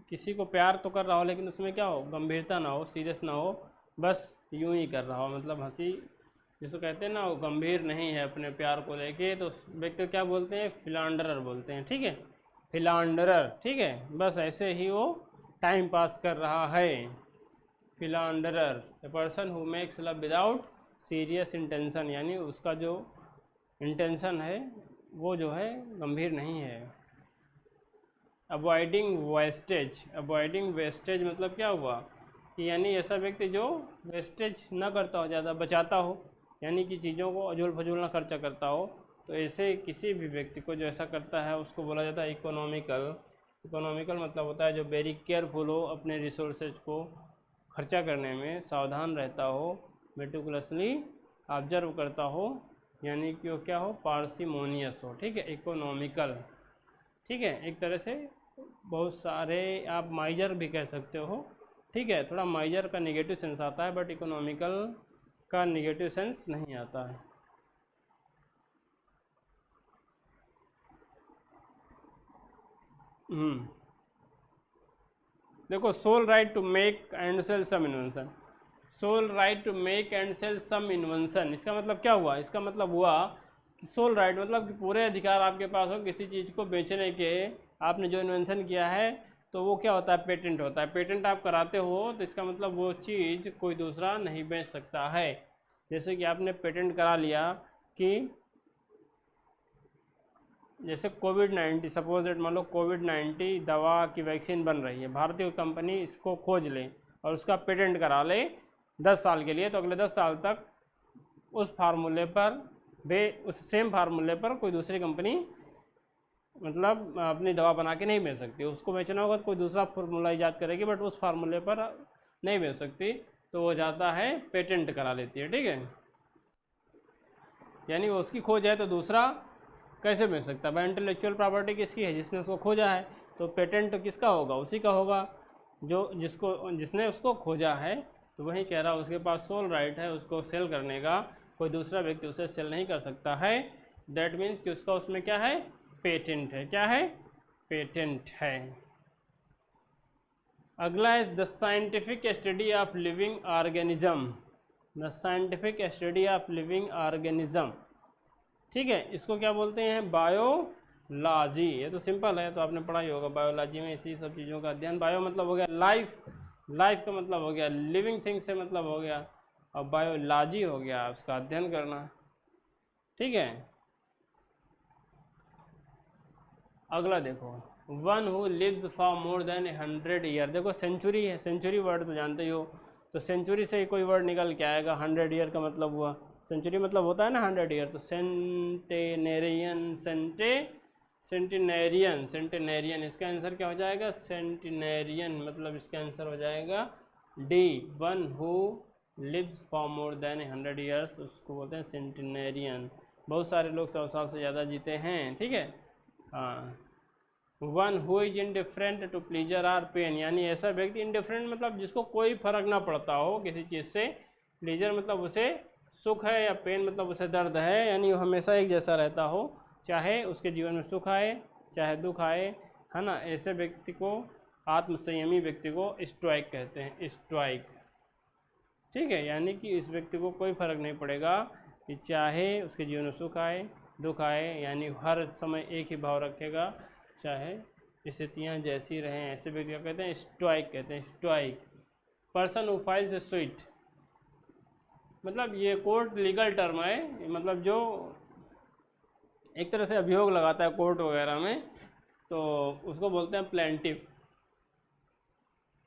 किसी को प्यार तो कर रहा हो लेकिन उसमें क्या हो? गंभीरता ना हो, सीरियस ना हो, बस यूं ही कर रहा हो, मतलब हंसी जिसको कहते हैं ना, वो गंभीर नहीं है अपने प्यार को लेके, तो उस व्यक्ति को क्या बोलते हैं? फिलांडरर बोलते हैं। ठीक है, फिलांडरर। ठीक है, बस ऐसे ही वो टाइम पास कर रहा है, philanderer. A person who makes love without serious intention, यानी उसका जो इंटेंशन है वो जो है गंभीर नहीं है। Avoiding wastage. अवॉइडिंग वेस्टेज मतलब क्या हुआ कि यानी ऐसा व्यक्ति जो वेस्टेज ना करता हो, ज़्यादा बचाता हो, यानी कि चीज़ों को अजूल फजूल ना खर्चा करता हो, तो ऐसे किसी भी व्यक्ति को जो ऐसा करता है उसको बोला जाता है इकोनॉमिकल। इकोनॉमिकल मतलब होता है जो वेरी केयरफुल हो, अपने रिसोर्सेज को खर्चा करने में सावधान रहता हो, मेटिकुलसली ऑब्जर्व करता हो, यानी कि वो क्या हो? पार्सिमोनियस हो। ठीक है, इकोनॉमिकल। ठीक है, एक तरह से बहुत सारे आप माइजर भी कह सकते हो। ठीक है, थोड़ा माइजर का नेगेटिव सेंस आता है बट इकोनॉमिकल का नेगेटिव सेंस नहीं आता है। देखो, sole right to make and sell some invention. Sole right to make and sell some invention, इसका मतलब क्या हुआ? इसका मतलब हुआ कि सोल राइट मतलब कि पूरे अधिकार आपके पास हो किसी चीज़ को बेचने के। आपने जो इन्वेंशन किया है तो वो क्या होता है? पेटेंट होता है। पेटेंट आप कराते हो तो इसका मतलब वो चीज़ कोई दूसरा नहीं बेच सकता है। जैसे कि आपने पेटेंट करा लिया कि जैसे कोविड-19, सपोज दैट मान लो कोविड-19 दवा की वैक्सीन बन रही है, भारतीय कंपनी इसको खोज ले और उसका पेटेंट करा ले 10 साल के लिए, तो अगले 10 साल तक उस फार्मूले पर उस सेम फार्मूले पर कोई दूसरी कंपनी मतलब अपनी दवा बना के नहीं बेच सकती। उसको बेचना होगा तो कोई दूसरा फार्मूला ईजाद करेगी, बट उस फार्मूले पर नहीं बेच सकती, तो वो जाता है पेटेंट करा लेती है। ठीक है, यानी उसकी खोज है तो दूसरा कैसे बेच सकता है? भाई इंटेलेक्चुअल प्रॉपर्टी किसकी है? जिसने उसको खोजा है, तो पेटेंट तो किसका होगा? उसी का होगा जो जिसने उसको खोजा है। तो वही कह रहा है उसके पास सोल राइट है उसको सेल करने का, कोई दूसरा व्यक्ति उसे सेल नहीं कर सकता है। दैट मीन्स कि उसका उसमें क्या है? पेटेंट है। क्या है? पेटेंट है। अगला है the scientific study of living organism. The scientific study of living organism. ठीक है, इसको क्या बोलते हैं? बायोलॉजी। ये तो सिंपल है, तो आपने पढ़ा ही होगा। बायोलॉजी में इसी सब चीज़ों का अध्ययन। बायो मतलब हो गया लाइफ, लाइफ का मतलब हो गया लिविंग थिंग से मतलब हो गया, और बायोलॉजी हो गया उसका अध्ययन करना। ठीक है, अगला देखो, one who lives for more than 100 year. देखो सेंचुरी है, सेंचुरी वर्ड तो जानते ही हो, तो सेंचुरी से ही कोई वर्ड निकल के आएगा। 100 ईयर का मतलब हुआ, सेंचुरी मतलब होता है ना 100 ईयर, तो सेंटेनेरियन, सेंटेनेरियन, सेंटेनेरियन, इसका आंसर क्या हो जाएगा? सेंटेनेरियन, मतलब इसका आंसर हो जाएगा D, one who lives for more than 100 years, उसको बोलते हैं सेंटेनेरियन। बहुत सारे लोग 100 साल से ज़्यादा जीते हैं। ठीक है, हाँ। One who is indifferent to pleasure or pain, यानी ऐसा व्यक्ति, इनडिफरेंट मतलब जिसको कोई फर्क ना पड़ता हो किसी चीज़ से, प्लीजर मतलब उसे सुख है, या पेन मतलब उसे दर्द है, यानी वो हमेशा एक जैसा रहता हो, चाहे उसके जीवन में सुख आए चाहे दुख आए, है ना। ऐसे व्यक्ति को, आत्मसंयमी व्यक्ति को स्टोइक कहते हैं, स्टोइक। ठीक है, यानी कि इस व्यक्ति को कोई फर्क नहीं पड़ेगा कि चाहे उसके जीवन में सुख आए दुख आए, यानी हर समय एक ही भाव रखेगा, चाहे स्थितियाँ जैसी रहें। ऐसे व्यक्ति को कहते हैं स्टोइक, कहते हैं stoic. Person who files a suit, मतलब ये कोर्ट लीगल टर्म है, मतलब जो एक तरह से अभियोग लगाता है कोर्ट वगैरह में, तो उसको बोलते हैं प्लेंटिफ,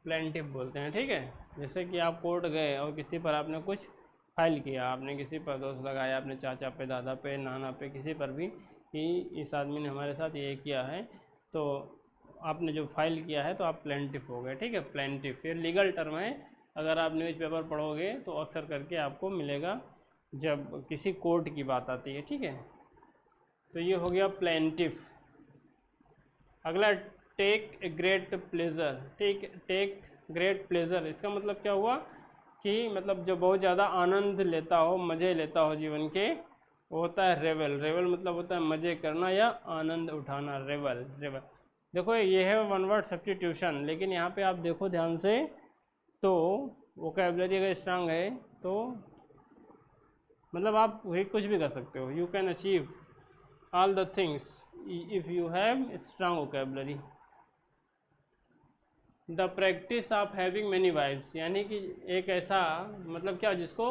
प्लेंटिफ बोलते हैं। ठीक है, जैसे कि आप कोर्ट गए और किसी पर आपने कुछ फाइल किया, आपने किसी पर दोष लगाया, अपने चाचा पे, दादा पे, नाना पे, किसी पर भी, कि इस आदमी ने हमारे साथ ये किया है, तो आपने जो फाइल किया है तो आप प्लेंटिफ हो गए। ठीक है, प्लेंटिफ ये लीगल टर्म है। अगर आप न्यूज़पेपर पढ़ोगे तो अक्सर करके आपको मिलेगा जब किसी कोर्ट की बात आती है। ठीक है, तो ये हो गया प्लेंटिफ। अगला, take a great pleasure. Take great pleasure, इसका मतलब क्या हुआ कि मतलब जो बहुत ज़्यादा आनंद लेता हो, मज़े लेता हो जीवन के, वो होता है रेवल। रेवल मतलब होता है मज़े करना या आनंद उठाना, रेवल, रेवल। देखो ये है वन वर्ड सब्स्टिट्यूशन, लेकिन यहाँ पे आप देखो ध्यान से, तो वोकैबुलरी अगर स्ट्रांग है तो मतलब आप कुछ भी कर सकते हो। You can achieve all the things if you have strong vocabulary. The practice of having many wives, यानी कि एक ऐसा मतलब क्या, जिसको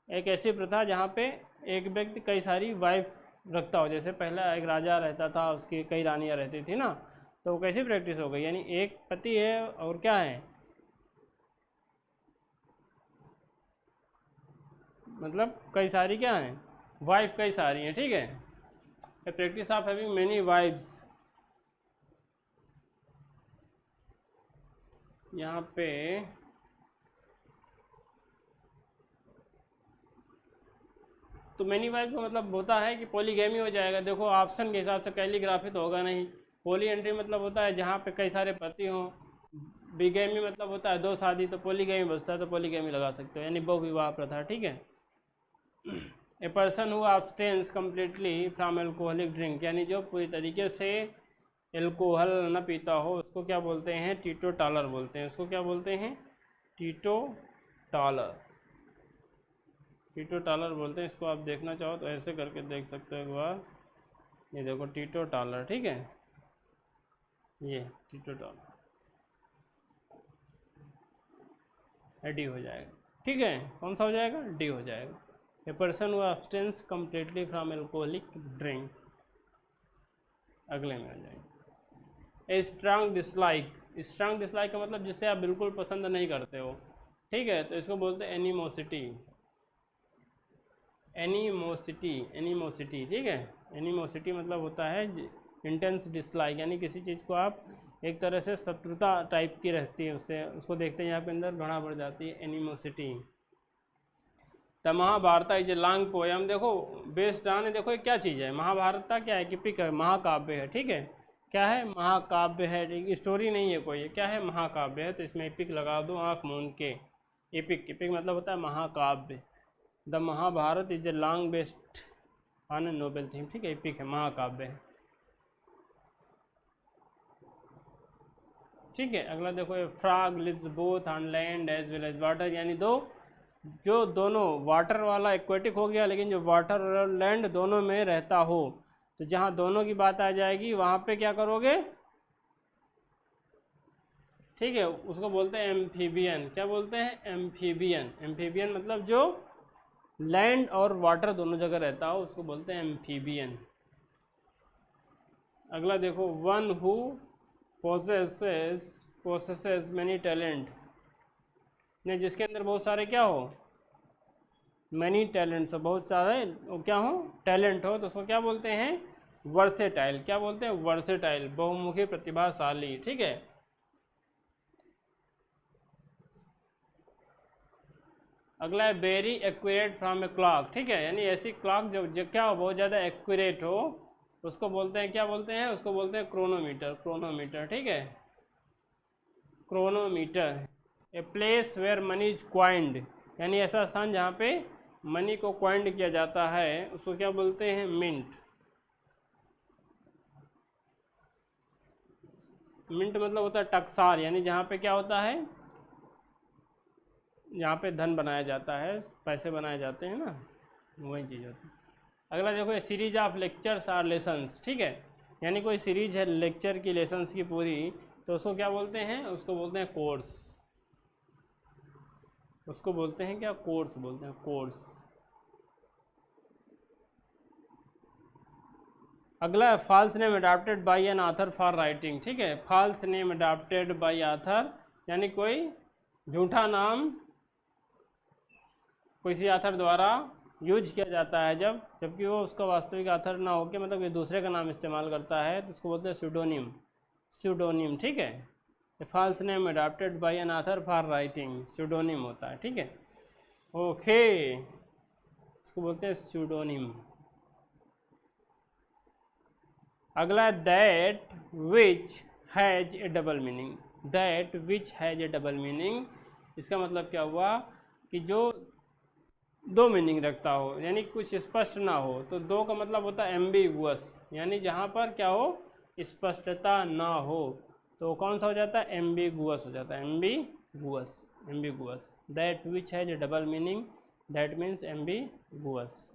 एक ऐसी प्रथा जहाँ पे एक व्यक्ति कई सारी वाइफ रखता हो। जैसे पहला एक राजा रहता था, उसकी कई रानियाँ रहती थी ना, तो वो कैसी प्रैक्टिस हो गई, यानी एक पति है और क्या है, मतलब कई सारी क्या हैं, वाइफ कई सारी हैं। ठीक है, the practice of having many wives, यहाँ पे तो मैनी वाइफ का मतलब होता है कि पॉलीगैमी हो जाएगा। देखो ऑप्शन के हिसाब से कैलीग्राफी तो होगा नहीं। पॉली एंट्री मतलब होता है जहाँ पे कई सारे पति हों। बिगैमी मतलब होता है दो शादी, तो पॉलीगैमी बचता है, तो पॉलीगैमी लगा सकते हो, यानी बहुविवाह प्रथा। ठीक है, a person who abstains completely from alcoholic drink, यानी जो पूरी तरीके से एल्कोहल न पीता हो, उसको क्या बोलते हैं? टीटो टालर बोलते हैं। उसको क्या बोलते हैं? टीटो टालर, टीटो टालर बोलते हैं। इसको आप देखना चाहो तो ऐसे करके देख सकते हो एक बार, ये देखो टीटो टालर। ठीक है, ये टीटो टालर डी हो जाएगा। ठीक है, कौन सा हो जाएगा? डी हो जाएगा। ए person who abstains completely from alcoholic drink, अगले में आ जाएंगे। A strong dislike, strong dislike का मतलब जिसे आप बिल्कुल पसंद नहीं करते हो। ठीक है, तो इसको बोलते हैं एनिमोसिटी, एनिमोसिटी, एनिमोसिटी। ठीक है, एनिमोसिटी मतलब होता है इंटेंस डिसलाइक, यानी किसी चीज़ को आप एक तरह से शत्रुता टाइप की रहती है उससे, उसको देखते हैं यहाँ पे अंदर घृणा बढ़ जाती है, animosity. The Mahabharat is a long poem, देखो बेस्ड ऑन, देखो ये क्या चीज़ है, महाभारत क्या है कि पिक है, महाकाव्य है। ठीक है, क्या है? महाकाव्य है, स्टोरी नहीं है कोई, क्या है? महाकाव्य है, तो इसमें एपिक लगा दो आँख मूंद के। एपिक, एपिक मतलब होता है महाकाव्य। The Mahabharat is a long based on a noble theme. ठीक है, एपिक है, महाकाव्य है। ठीक है, अगला देखो, a frog lives both on land as well as water, यानी दो जो दोनों वाटर वाला एक्वेटिक हो गया, लेकिन जो वाटर और लैंड दोनों में रहता हो, तो जहाँ दोनों की बात आ जाएगी वहाँ पे क्या करोगे, ठीक है, उसको बोलते हैं एम्फीबियन। क्या बोलते हैं, एम्फीबियन। एम्फीबियन मतलब जो लैंड और वाटर दोनों जगह रहता हो उसको बोलते हैं एम्फीबियन। अगला देखो, one who possesses many talent, ने जिसके अंदर बहुत सारे क्या हो, मैनी टैलेंट्स, बहुत सारे क्या हो, टैलेंट हो, तो उसको क्या बोलते हैं, वर्सेटाइल। क्या बोलते हैं, वर्सेटाइल, बहुमुखी, प्रतिभाशाली। ठीक है। अगला है very accurate from a clock. ठीक है, यानी ऐसी क्लॉक जो क्या हो, बहुत ज़्यादा एक्यूरेट हो, उसको बोलते हैं, क्या बोलते हैं, उसको बोलते हैं क्रोनोमीटर। क्रोनोमीटर, ठीक है, chronometer. A place where money is coined, यानी ऐसा स्थान जहाँ पे मनी को क्वाइंड किया जाता है उसको क्या बोलते हैं, मिंट। मिंट मतलब होता है टकसाल, यानी जहाँ पे क्या होता है, यहाँ पे धन बनाया जाता है, पैसे बनाए जाते हैं ना, वही चीज़ होती है। अगला देखो, a series of lectures or lessons. ठीक है, यानी कोई सीरीज है लेक्चर की, लेसन्स की पूरी, तो उसको क्या बोलते हैं, उसको बोलते हैं कोर्स। उसको बोलते हैं क्या, कोर्स बोलते हैं, कोर्स। अगला है false name adopted by an author for writing. ठीक है, false name adopted by author, यानी कोई झूठा नाम किसी ऑथर द्वारा यूज किया जाता है जबकि वो उसका वास्तविक ऑथर ना होकर, मतलब ये दूसरे का नाम इस्तेमाल करता है, तो उसको बोलते हैं स्यूडोनिम। स्यूडोनिम, ठीक है, false name adopted by an author for writing, pseudonym होता है। ठीक है, ओके, इसको बोलते हैं स्यूडोनिम। अगला that which has A double meaning. That which has A double meaning, इसका मतलब क्या हुआ कि जो दो मीनिंग रखता हो, यानी कुछ स्पष्ट ना हो, तो दो का मतलब होता है एम्बिगुअस, यानी जहाँ पर क्या हो, स्पष्टता ना हो, तो कौन सा हो जाता है, एम्बिगुअस हो जाता है, ambiguous. Ambiguous, that which has A double meaning, that means ambiguous.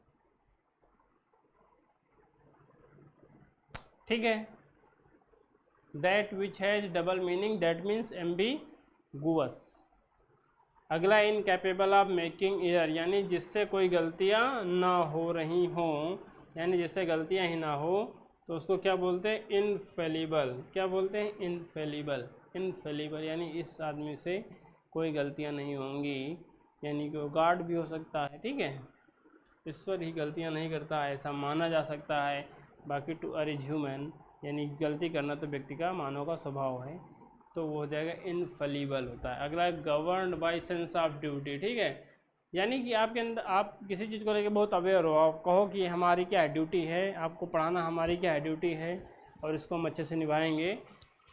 ठीक है, that which has double meaning, that means ambiguous. अगला इनकैपेबल ऑफ मेकिंग एरर, यानी जिससे कोई गलतियां ना हो रही हों, यानी जिससे गलतियां ही ना हो, तो उसको क्या बोलते हैं, इनफेलिबल। क्या बोलते हैं, इनफेलिबल। इनफेलिबल यानी इस आदमी से कोई गलतियां नहीं होंगी, यानी कि वो गॉड भी हो सकता है। ठीक है, ईश्वर ही गलतियां नहीं करता, ऐसा माना जा सकता है। बाकी टू अर इज ह्यूमन, यानी गलती करना तो व्यक्ति का, मानव का स्वभाव है, तो वो हो जाएगा इनफलीबल होता है। अगला है governed bye sense of duty. ठीक है, यानी कि आपके अंदर, आप किसी चीज़ को लेकर बहुत अवेयर हो, आप कहो कि हमारी क्या ड्यूटी है, आपको पढ़ाना हमारी क्या ड्यूटी है, और इसको हम अच्छे से निभाएंगे।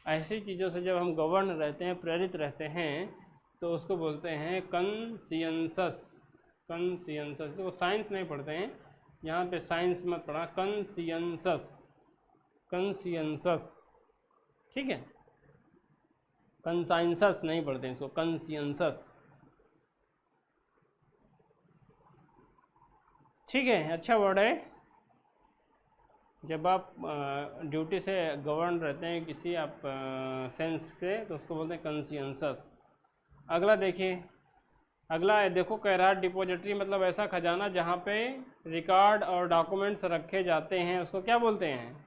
ऐसी चीज़ों से जब हम गवर्न रहते हैं, प्रेरित रहते हैं, तो उसको बोलते हैं कंसियंसस। कंसियंसस, इसको साइंस नहीं पढ़ते हैं, यहाँ पे साइंस मत पढ़ा, कंसियंसस। कंसियंसस, ठीक है, कंसाइंसस नहीं पढ़ते हैं इसको, कंसियंसस। ठीक है, अच्छा वर्ड है। जब आप ड्यूटी से गवर्न रहते हैं किसी आप सेंस से, तो उसको बोलते हैं कंसियंसस। अगला देखिए, अगला है, देखो, कह रहा है डिपॉजिटरी मतलब ऐसा खजाना जहाँ पे रिकॉर्ड और डॉक्यूमेंट्स रखे जाते हैं, उसको क्या बोलते हैं,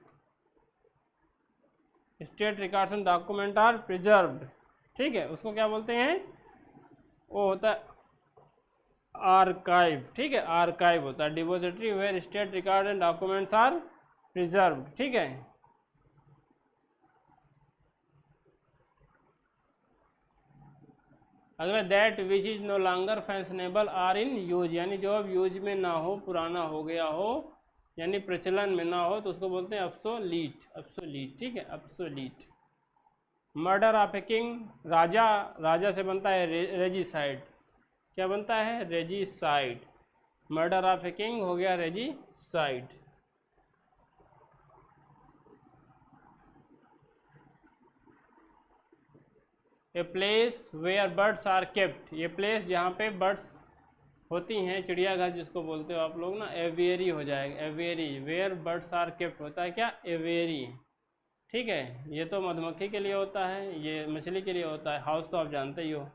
state records and document are preserved. ठीक है, उसको क्या बोलते हैं, वो होता है आर्काइव। ठीक है, आर्काइव होता है, depository where state record and documents are preserved. ठीक है, अगला that which is no longer fashionable or in use, यानी जो अब यूज में ना हो, पुराना हो गया हो, यानी प्रचलन में ना हो, तो उसको बोलते हैं ऑब्सोलीट। ऑब्सोलीट, ठीक है, obsolete. Murder of a king, राजा, राजा से बनता है रेजिसाइड। क्या बनता है, regicide. Murder of a king हो गया regicide. A place where birds are kept, ये प्लेस जहाँ पे बर्ड्स होती हैं, चिड़ियाघर जिसको बोलते हो आप लोग ना, एवियरी हो जाएगा, aviary, where birds are kept होता है क्या, एवियरी। ठीक है, ये तो मधुमक्खी के लिए होता है, ये मछली के लिए होता है। हाउस तो आप जानते ही हो।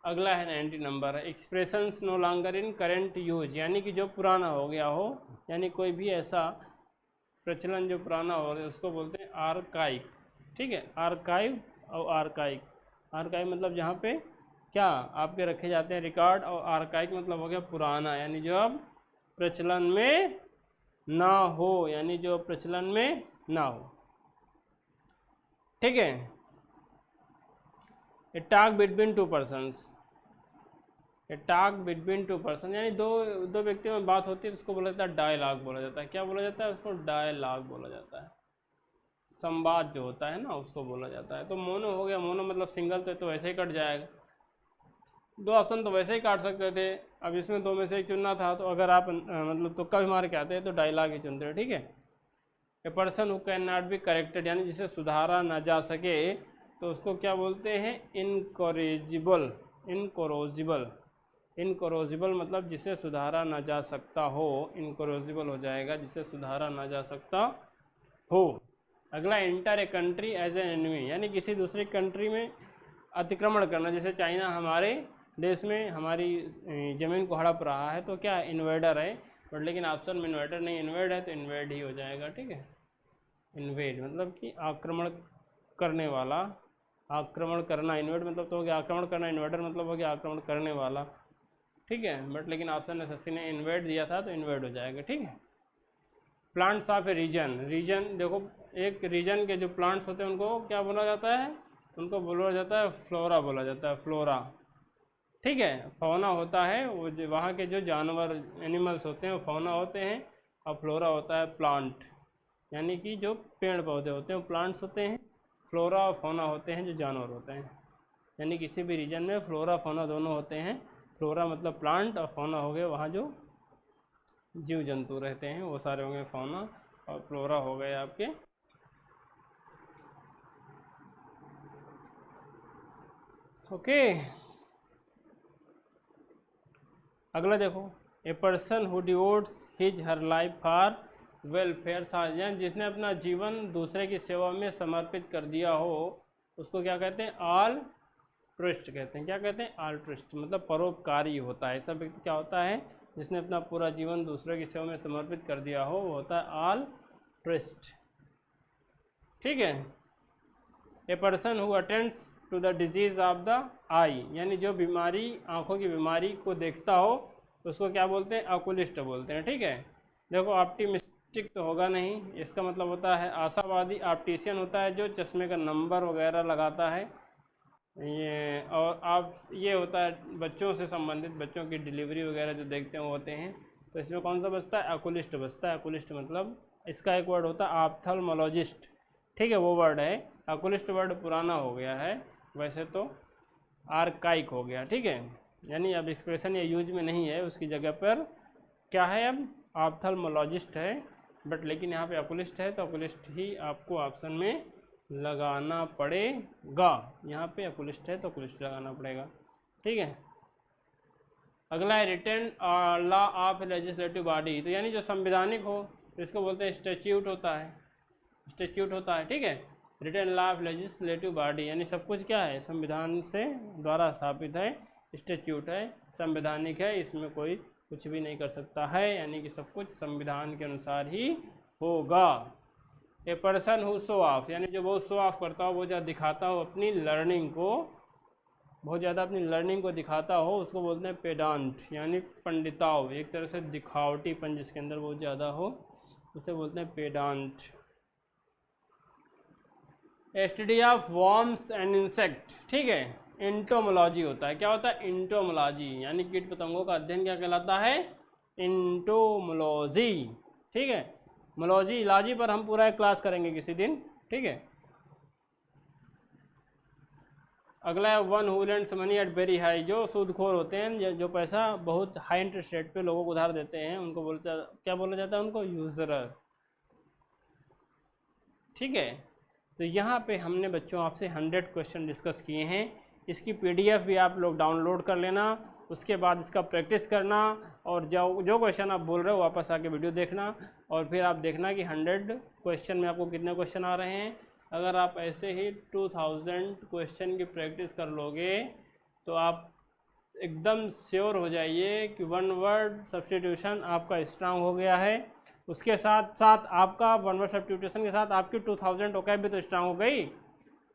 अगला है 90 number, expressions no longer in current use, यानी कि जो पुराना हो गया हो, यानी कोई भी ऐसा प्रचलन जो पुराना हो गया उसको बोलते हैं आर्काइक। ठीक है, आर्काइव और आर्काइक। आर्काइव मतलब जहाँ पे क्या आपके रखे जाते हैं रिकॉर्ड, और आर्काइक मतलब हो गया पुराना, यानी जो अब प्रचलन में ना हो, यानी जो प्रचलन में ना हो। ठीक है, ए टॉक बिटवीन टू पर्सन्स, ए टॉक बिटवीन टू पर्सन, यानी दो व्यक्तियों में बात होती है तो उसको बोला जाता है डायलॉग बोला जाता है। क्या बोला जाता है उसको, डायलॉग बोला जाता है। संवाद जो होता है ना उसको बोला जाता है। तो मोनो हो गया, मोनो मतलब सिंगल, तो वैसे ही कट जाएगा। दो ऑप्शन तो वैसे ही काट सकते थे, अब इसमें दो में से एक चुनना था, तो अगर आप मतलब तुक्का भी मार के आते हैं तो डायलॉग ही चुनते हैं। ठीक है, a person who can not be corrected, यानी जिसे सुधारा ना जा सके तो उसको क्या बोलते हैं, इनकोरेजिबल। इनकोरोजिबल, इनकोरोजिबल मतलब जिसे सुधारा ना जा सकता हो, इनकोरोजिबल हो जाएगा, जिसे सुधारा ना जा सकता हो। अगला, enter a country as an enemy, यानी किसी दूसरी कंट्री में अतिक्रमण करना। जैसे चाइना हमारे देश में हमारी ज़मीन को हड़प रहा है तो क्या इन्वेडर है, बट लेकिन ऑप्शन में इन्वेडर नहीं, इन्वेड है तो इन्वेड ही हो जाएगा। ठीक है, इन्वेड मतलब कि आक्रमण करने वाला, आक्रमण करना। इन्वेड मतलब तो हो गया आक्रमण करना, इन्वेडर मतलब हो गया आक्रमण करने वाला। ठीक है, बट लेकिन ऑप्शन में शशि ने इन्वेड दिया था तो इन्वेड हो जाएगा। ठीक है, plants of a region, region देखो, एक रीजन के जो प्लांट्स होते हैं उनको क्या बोला जाता है, उनको बोला जाता है फ्लोरा, बोला जाता है फ्लोरा। ठीक है, फौना होता है वो जो वहाँ के जो जानवर एनिमल्स होते हैं वो फौना होते हैं, और फ्लोरा होता है प्लांट, यानी कि जो पेड़ पौधे होते हैं वो प्लांट्स होते हैं। फ्लोरा और फौना होते हैं जो जानवर होते हैं, यानी किसी भी रीजन में फ्लोरा फौना दोनों होते हैं। फ्लोरा मतलब प्लांट, और फौना हो गए वहाँ जो जीव जंतु रहते हैं वो सारे हो गए फौना, और फ्लोरा हो गए आपके। ओके, अगला देखो, a person who devotees his her life for welfare, यानी जिसने अपना जीवन दूसरे की सेवा में समर्पित कर दिया हो उसको क्या कहते हैं, आल्ट्रुइस्ट कहते हैं। क्या कहते हैं, आल्ट्रुइस्ट मतलब परोपकारी होता है। ऐसा व्यक्ति क्या होता है, जिसने अपना पूरा जीवन दूसरे की सेवा में समर्पित कर दिया हो, वो होता है आल्ट्रुइस्ट। ठीक है, a person who attends to the disease of the eye, यानी जो बीमारी, आँखों की बीमारी को देखता हो उसको क्या बोलते हैं, ऑकुलिस्ट बोलते हैं। ठीक है, देखो ऑप्टिमिस्टिक तो होगा नहीं, इसका मतलब होता है आशावादी। ऑप्टिशियन होता है जो चश्मे का नंबर वगैरह लगाता है ये, और आप ये होता है बच्चों से संबंधित, बच्चों की डिलीवरी वगैरह जो देखते हैं वो होते हैं। तो इसमें कौन सा बचता है, ऑकुलिस्ट बचता है। ऑकुलिस्ट मतलब इसका एक वर्ड होता है ऑप्थल्मोलॉजिस्ट। ठीक है, वो वर्ड है। ऑकुलिस्ट वर्ड पुराना हो गया है, वैसे तो आर्काइक हो गया। ठीक है, यानी अब एक्सप्रेशन या यूज में नहीं है, उसकी जगह पर क्या है अब ऑप्थल्मोलॉजिस्ट है, बट लेकिन यहाँ पे ऑकुलिस्ट है तो ऑकुलिस्ट ही आपको ऑप्शन में लगाना पड़ेगा। यहाँ पे ऑकुलिस्ट है तो ऑकुलिस्ट लगाना पड़ेगा। ठीक है, अगला है written law of legislative body, तो यानी जो संवैधानिक हो तो इसको बोलते हैं स्टैट्यूट होता है, स्टैट्यूट होता है। ठीक है, written law of legislative body, यानी सब कुछ क्या है, संविधान से द्वारा स्थापित है, स्टैट्यूट है, संवैधानिक है, इसमें कोई कुछ भी नहीं कर सकता है, यानी कि सब कुछ संविधान के अनुसार ही होगा। ए पर्सन हु शो ऑफ, यानी जो बहुत शो ऑफ करता हो, बहुत ज़्यादा दिखाता हो अपनी लर्निंग को, बहुत ज़्यादा अपनी लर्निंग को दिखाता हो, उसको बोलते हैं पेडांट, यानी पंडिताव, एक तरह से दिखावटीपन जिसके अंदर बहुत ज़्यादा हो उसे बोलते हैं pedant. Study of worms and insect, ठीक है, इंटोमोलॉजी होता है। क्या होता है, इंटोमोलॉजी, यानी कीट पतंगों का अध्ययन क्या कहलाता है, इंटोमोलॉजी। ठीक है, मोलॉजी इलाजी पर हम पूरा एक क्लास करेंगे किसी दिन। ठीक है, अगला है one who lends money at very high, जो सूदखोर होते हैं, जो पैसा बहुत हाई इंटरेस्ट रेट पे लोगों को उधार देते हैं, उनको बोलता, क्या बोला जाता है उनको, यूजरर। ठीक है, तो यहाँ पे हमने बच्चों आपसे 100 क्वेश्चन डिस्कस किए हैं। इसकी PDF भी आप लोग डाउनलोड कर लेना उसके बाद इसका प्रैक्टिस करना, और जो क्वेश्चन आप बोल रहे हो वापस आके वीडियो देखना, और फिर आप देखना कि 100 क्वेश्चन में आपको कितने क्वेश्चन आ रहे हैं। अगर आप ऐसे ही 2000 क्वेश्चन की प्रैक्टिस कर लोगे तो आप एकदम श्योर हो जाइए कि वन वर्ड सब्स्टिट्यूशन आपका स्ट्रांग हो गया है। उसके साथ साथ आपका वन वर्ड सब्स्टिट्यूशन के साथ आपकी 2000 ओकैब भी तो स्ट्रांग हो गई,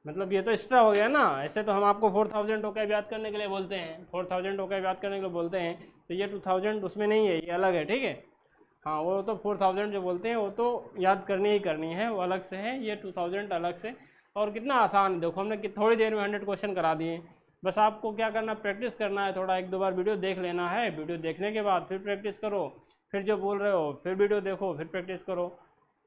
मतलब ये तो एक्स्ट्रा हो गया ना। ऐसे तो हम आपको 4000 ओकैब याद करने के लिए बोलते हैं, 4000 ओकैब याद करने के लिए बोलते हैं, तो ये 2000 उसमें नहीं है, ये अलग है, ठीक है। हाँ, वो तो 4000 जो बोलते हैं वो तो याद करनी ही करनी है, वो अलग से है, ये 2000 अलग से। और कितना आसान है, देखो हमने थोड़ी देर में 100 क्वेश्चन करा दिए। बस आपको क्या करना, प्रैक्टिस करना है, थोड़ा 1-2 बार वीडियो देख लेना है, वीडियो देखने के बाद फिर प्रैक्टिस करो, फिर जो बोल रहे हो फिर वीडियो देखो, फिर प्रैक्टिस करो,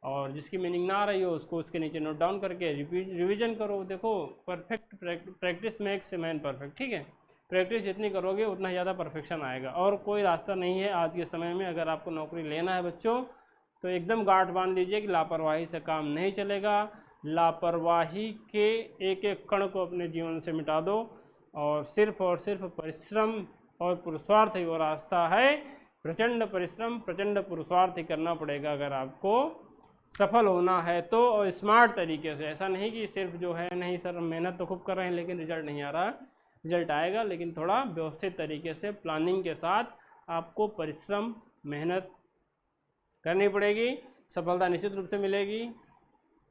और जिसकी मीनिंग ना आ रही हो उसको उसके नीचे नोट डाउन करके रिवीजन करो। देखो perfect practice makes a man perfect, ठीक है। प्रैक्टिस जितनी करोगे उतना ज़्यादा परफेक्शन आएगा, और कोई रास्ता नहीं है आज के समय में। अगर आपको नौकरी लेना है बच्चों तो एकदम गांठ बांध लीजिए कि लापरवाही से काम नहीं चलेगा। लापरवाही के एक एक कण को अपने जीवन से मिटा दो, और सिर्फ परिश्रम और पुरुषार्थ ही वो रास्ता है। प्रचंड परिश्रम प्रचंड पुरुषार्थ ही करना पड़ेगा अगर आपको सफल होना है तो, और स्मार्ट तरीके से। ऐसा नहीं कि सिर्फ जो है नहीं सर मेहनत तो खूब कर रहे हैं लेकिन रिजल्ट नहीं आ रहा, रिजल्ट आएगा, लेकिन थोड़ा व्यवस्थित तरीके से प्लानिंग के साथ आपको परिश्रम मेहनत करनी पड़ेगी। सफलता निश्चित रूप से मिलेगी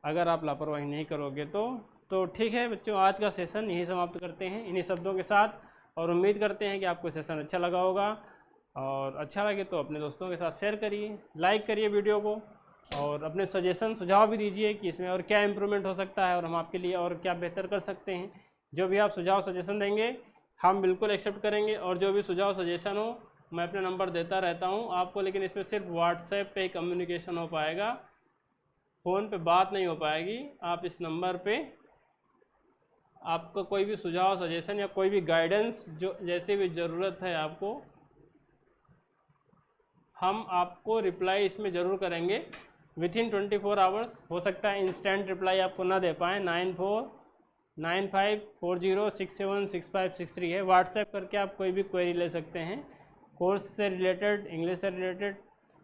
अगर आप लापरवाही नहीं करोगे तो ठीक है बच्चों, आज का सेशन यही समाप्त करते हैं इन्हीं शब्दों के साथ, और उम्मीद करते हैं कि आपको सेशन अच्छा लगा होगा, और अच्छा लगे तो अपने दोस्तों के साथ शेयर करिए, लाइक करिए वीडियो को, और अपने सजेशन सुझाव भी दीजिए कि इसमें और क्या इम्प्रूवमेंट हो सकता है और हम आपके लिए और क्या बेहतर कर सकते हैं। जो भी आप सुझाव सजेशन देंगे हम बिल्कुल एक्सेप्ट करेंगे, और जो भी सुझाव सजेशन हो मैं अपना नंबर देता रहता हूं आपको, लेकिन इसमें सिर्फ व्हाट्सएप पे कम्युनिकेशन हो पाएगा, फ़ोन पे बात नहीं हो पाएगी। आप इस नंबर पे आपका कोई भी सुझाव सजेशन या कोई भी गाइडेंस जो जैसे भी ज़रूरत है आपको, हम आपको रिप्लाई इसमें ज़रूर करेंगे विथिन 24 आवर्स। हो सकता है इंस्टेंट रिप्लाई आपको ना दे पाएँ। 949540676563 है। व्हाट्सएप करके आप कोई भी क्वेरी ले सकते हैं, कोर्स से रिलेटेड, इंग्लिश से रिलेटेड,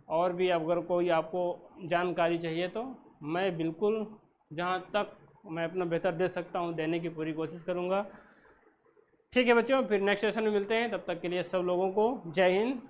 और भी अगर कोई आपको जानकारी चाहिए तो मैं बिल्कुल जहां तक मैं अपना बेहतर दे सकता हूं देने की पूरी कोशिश करूंगा। ठीक है बच्चों, फिर नेक्स्ट सेशन में मिलते हैं, तब तक के लिए सब लोगों को जय हिंद।